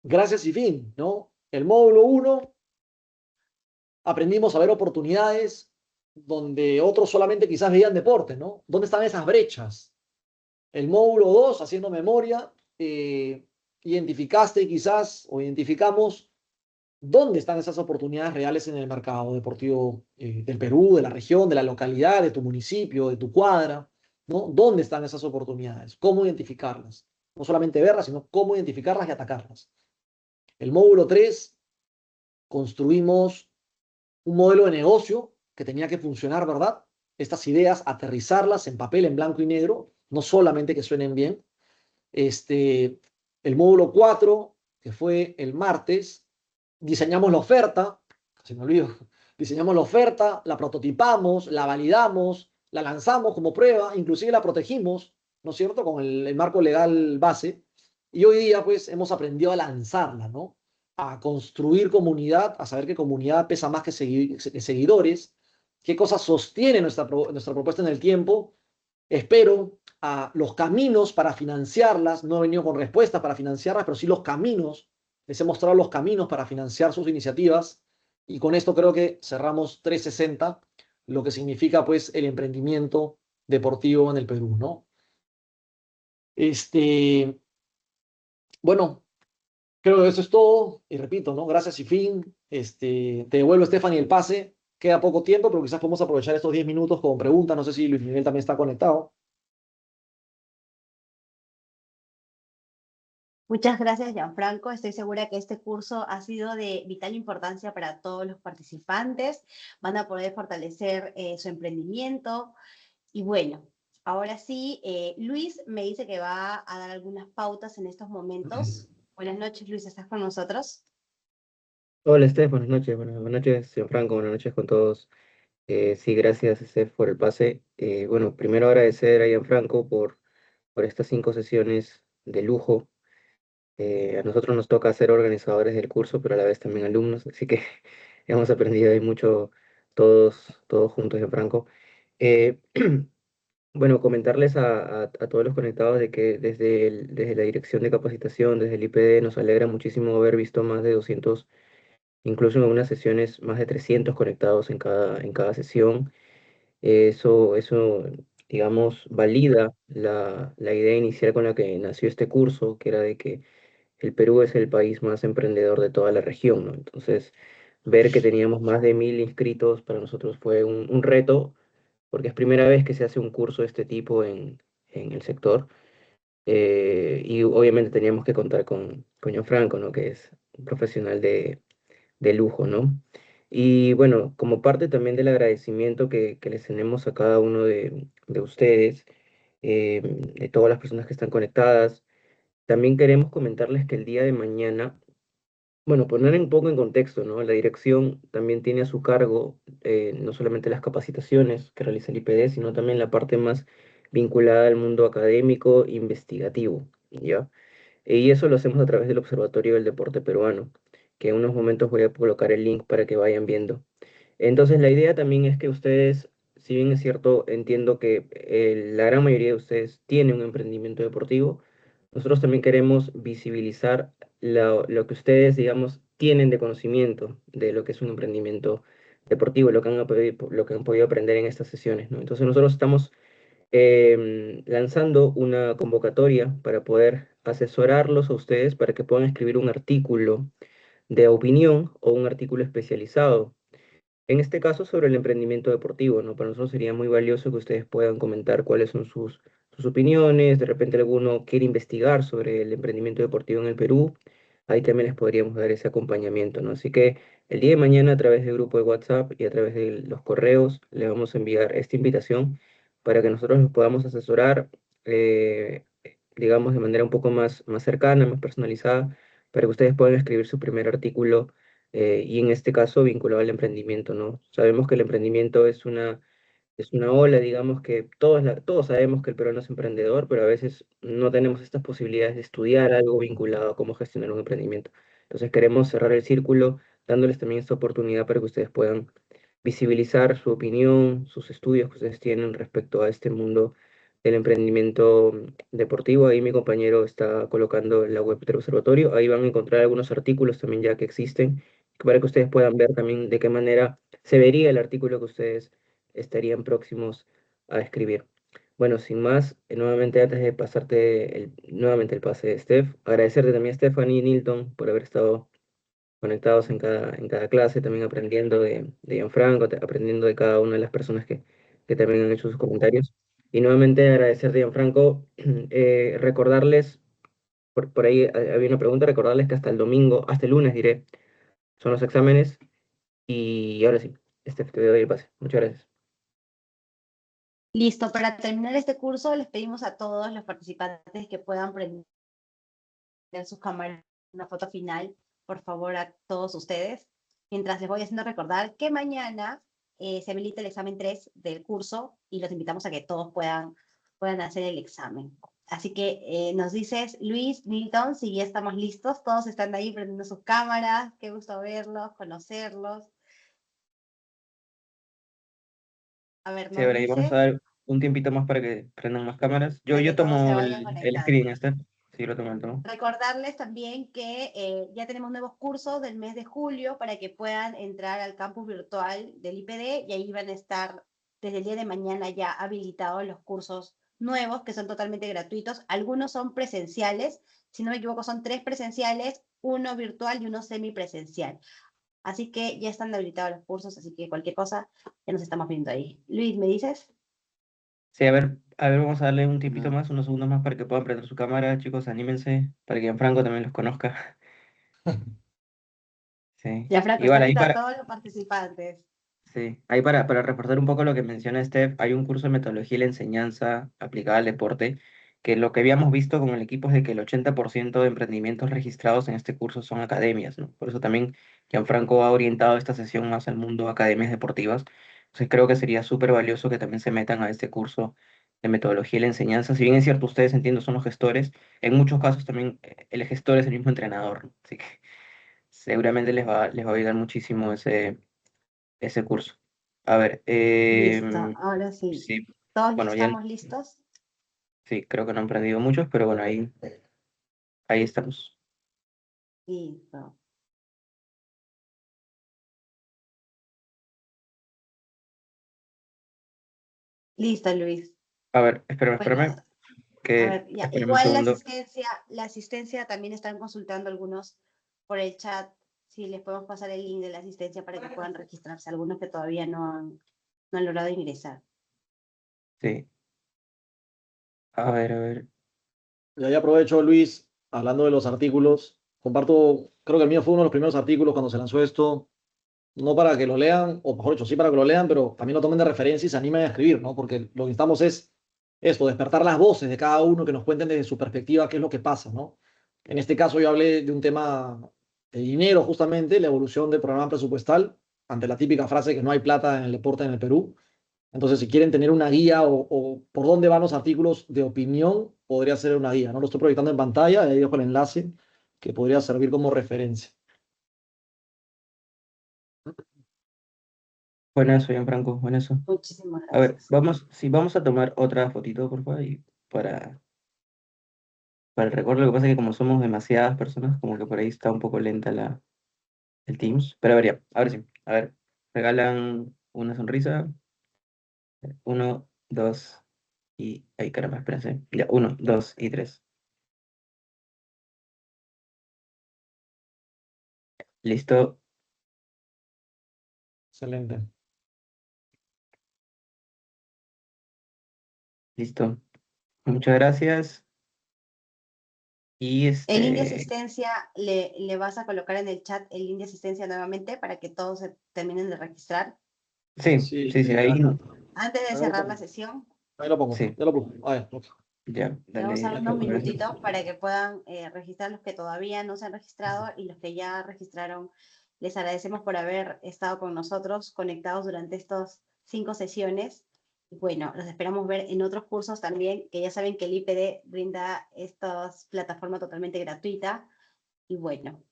gracias y fin, ¿no? El módulo 1, aprendimos a ver oportunidades donde otros solamente quizás veían deporte, ¿no? ¿Dónde están esas brechas? El módulo 2, haciendo memoria, identificaste quizás o identificamos dónde están esas oportunidades reales en el mercado deportivo del Perú, de la región, de la localidad, de tu municipio, de tu cuadra, ¿no? ¿Dónde están esas oportunidades? ¿Cómo identificarlas? No solamente verlas, sino cómo identificarlas y atacarlas. El módulo 3, construimos un modelo de negocio que tenía que funcionar, ¿verdad? Estas ideas, aterrizarlas en papel, en blanco y negro, no solamente que suenen bien. El módulo 4, que fue el martes, diseñamos la oferta, se me olvidó, diseñamos la oferta, la prototipamos, la validamos, la lanzamos como prueba, inclusive la protegimos, ¿no es cierto?, con el marco legal base. Y hoy día, pues, hemos aprendido a lanzarla, ¿no? A construir comunidad, a saber que comunidad pesa más que seguidores, qué cosas sostiene nuestra propuesta en el tiempo. Espero a los caminos para financiarlas. No he venido con respuestas para financiarlas, pero sí los caminos. Les he mostrado los caminos para financiar sus iniciativas. Y con esto creo que cerramos 360, lo que significa pues el emprendimiento deportivo en el Perú, ¿no? Bueno, creo que eso es todo. Y repito, ¿no? Gracias y fin. Te devuelvo, Stephanie, el pase. Queda poco tiempo, pero quizás podemos aprovechar estos 10 minutos como preguntas. No sé si Luis Miguel también está conectado. Muchas gracias, Gianfranco. Estoy segura que este curso ha sido de vital importancia para todos los participantes. Van a poder fortalecer su emprendimiento. Y bueno, ahora sí, Luis me dice que va a dar algunas pautas en estos momentos. Buenas noches, Luis, ¿estás con nosotros? Hola, Steph, buenas noches. Buenas noches, señor Franco, buenas noches con todos. Sí, gracias, Steph, por el pase. Bueno, primero agradecer a Franco por estas 5 sesiones de lujo. A nosotros nos toca ser organizadores del curso, pero a la vez también alumnos, así que hemos aprendido ahí mucho todos juntos, Franco. Eh, bueno, comentarles a todos los conectados de que desde la Dirección de Capacitación, desde el IPD, nos alegra muchísimo haber visto más de 200, incluso en algunas sesiones más de 300 conectados en cada sesión. Eso, digamos, valida la idea inicial con la que nació este curso, que era de que el Perú es el país más emprendedor de toda la región, ¿no? Entonces, ver que teníamos más de 1000 inscritos para nosotros fue un reto, porque es primera vez que se hace un curso de este tipo en el sector. Y obviamente teníamos que contar con Gianfranco, ¿no? Que es un profesional de lujo, ¿no? Y bueno, como parte también del agradecimiento que les tenemos a cada uno de ustedes, de todas las personas que están conectadas, también queremos comentarles que el día de mañana, bueno, poner un poco en contexto, ¿no? La dirección también tiene a su cargo no solamente las capacitaciones que realiza el IPD, sino también la parte más vinculada al mundo académico, investigativo, ¿ya? Y eso lo hacemos a través del Observatorio del Deporte Peruano, que en unos momentos voy a colocar el link para que vayan viendo. Entonces, la idea también es que ustedes, si bien es cierto, entiendo que la gran mayoría de ustedes tiene un emprendimiento deportivo, nosotros también queremos visibilizar lo que ustedes, digamos, tienen de conocimiento de lo que es un emprendimiento deportivo, lo que han podido aprender en estas sesiones, ¿no? Entonces, nosotros estamos lanzando una convocatoria para poder asesorarlos a ustedes para que puedan escribir un artículo de opinión o un artículo especializado. En este caso, sobre el emprendimiento deportivo, ¿no? Para nosotros sería muy valioso que ustedes puedan comentar cuáles son sus opiniones. De repente alguno quiere investigar sobre el emprendimiento deportivo en el Perú. Ahí también les podríamos dar ese acompañamiento, ¿no? Así que el día de mañana, a través del grupo de WhatsApp y a través de los correos, le vamos a enviar esta invitación para que nosotros los podamos asesorar, digamos, de manera un poco más cercana, más personalizada, para que ustedes puedan escribir su primer artículo y en este caso vinculado al emprendimiento, ¿no? Sabemos que el emprendimiento es una ola, digamos que todos sabemos que el peruano es emprendedor, pero a veces no tenemos estas posibilidades de estudiar algo vinculado a cómo gestionar un emprendimiento. Entonces queremos cerrar el círculo dándoles también esta oportunidad para que ustedes puedan visibilizar su opinión, sus estudios que ustedes tienen respecto a este mundo del emprendimiento deportivo. Ahí mi compañero está colocando la web del observatorio. Ahí van a encontrar algunos artículos también ya que existen para que ustedes puedan ver también de qué manera se vería el artículo que ustedes estarían próximos a escribir. Bueno, sin más, nuevamente antes de pasarte nuevamente el pase de Steph, agradecerte también a Stephanie y Nilton por haber estado conectados en cada clase, también aprendiendo de Gianfranco, aprendiendo de cada una de las personas que también han hecho sus comentarios. Y nuevamente agradecerte, Gianfranco, recordarles, por ahí había una pregunta, recordarles que hasta el domingo, hasta el lunes diré, son los exámenes. Y ahora sí, Steph, te doy el pase. Muchas gracias. Listo, para terminar este curso les pedimos a todos los participantes que puedan prender sus cámaras una foto final, por favor, a todos ustedes, mientras les voy haciendo recordar que mañana se habilita el examen 3 del curso y los invitamos a que todos puedan hacer el examen. Así que nos dices, Luis, Milton, si ya estamos listos, todos están ahí prendiendo sus cámaras, qué gusto verlos, conocerlos. A ver, Sí, nos ahora ahí vamos a dices dar un tiempito más para que prendan más cámaras. para Yo que todos se tomo vayan el conectando. screen, Steph. Sí, lo tomo, lo tomo. Recordarles también que ya tenemos nuevos cursos del mes de julio para que puedan entrar al campus virtual del IPD y ahí van a estar desde el día de mañana ya habilitados los cursos nuevos que son totalmente gratuitos. Algunos son presenciales, si no me equivoco son 3 presenciales, uno virtual y uno semipresencial. Así que ya están habilitados los cursos, así que cualquier cosa ya nos estamos viendo ahí. Luis, ¿me dices? Sí, a ver, vamos a darle un tiempito más, unos segundos más para que puedan prender su cámara, chicos, anímense, para que Gianfranco también los conozca. Sí. Ya Franco está Igual, viendo a todos los participantes. sí, ahí para reforzar un poco lo que menciona Steph, hay un curso de metodología y la enseñanza aplicada al deporte, que lo que habíamos visto con el equipo es de que el 80% de emprendimientos registrados en este curso son academias, ¿no? Por eso también Gianfranco ha orientado esta sesión más al mundo de academias deportivas. Entonces creo que sería súper valioso que también se metan a este curso de metodología y la enseñanza. Si bien es cierto, ustedes entiendo, son los gestores, en muchos casos también el gestor es el mismo entrenador, ¿no? Así que seguramente les va a ayudar muchísimo ese curso. A ver, Listo, ahora sí. sí, ¿Todos ya bueno, ya estamos listos? sí, creo que no han aprendido muchos, pero bueno, ahí estamos. Listo. Listo, Luis. A ver, espérame, Bueno, espérame, a ver, ya. espérame un Igual segundo. la asistencia también están consultando algunos por el chat. Si les podemos pasar el link de la asistencia para que puedan registrarse, algunos que todavía no han logrado ingresar. Sí, a ver. Y ahí aprovecho, Luis, hablando de los artículos, comparto, creo que el mío fue uno de los primeros artículos cuando se lanzó esto, no para que lo lean, o mejor dicho, sí para que lo lean, pero también lo tomen de referencia y se animen a escribir, ¿no? Porque lo que estamos es esto, despertar las voces de cada uno, que nos cuenten desde su perspectiva qué es lo que pasa, ¿no? En este caso yo hablé de un tema de dinero, justamente, la evolución del programa presupuestal, ante la típica frase que no hay plata en el deporte en el Perú. Entonces, si quieren tener una guía o por dónde van los artículos de opinión, podría ser una guía, ¿no? Lo estoy proyectando en pantalla, ahí dejo el enlace que podría servir como referencia. Bueno, eso, Gianfranco, bueno, eso. Muchísimas A ver, gracias. vamos a tomar otra fotito, por favor, y para el recuerdo. Lo que pasa es que como somos demasiadas personas, como que por ahí está un poco lenta el Teams. Pero a ver, ya, ahora sí. A ver, regalan una sonrisa. Uno, dos. Y ahí, caramba, espérense. Ya, 1, 2 y 3. Listo, Excelente. listo. Muchas gracias. Y En línea de asistencia le vas a colocar en el chat el link de asistencia nuevamente para que todos se terminen de registrar sí, Sí, sí, sí, ahí, antes de ahí lo cerrar la pongo. sesión. Ahí lo pongo. sí, Ya lo pongo. Ahí, ok. ya, Le vamos a dale. dar unos minutitos para que puedan registrar los que todavía no se han registrado y los que ya registraron. Les agradecemos por haber estado con nosotros conectados durante estas 5 sesiones. Bueno, los esperamos ver en otros cursos también, que ya saben que el IPD brinda esta plataforma totalmente gratuita. Y bueno,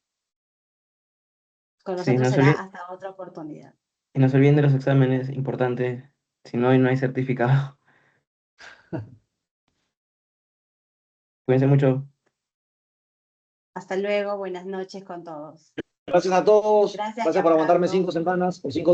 con Sí, nosotros será hasta otra oportunidad. y no se olviden de los exámenes, importante. Si no, no hay certificado. Cuídense mucho. Hasta luego, buenas noches con todos. Gracias a todos. Gracias, Gracias por aguantarme Gianfranco. 5 semanas, por 5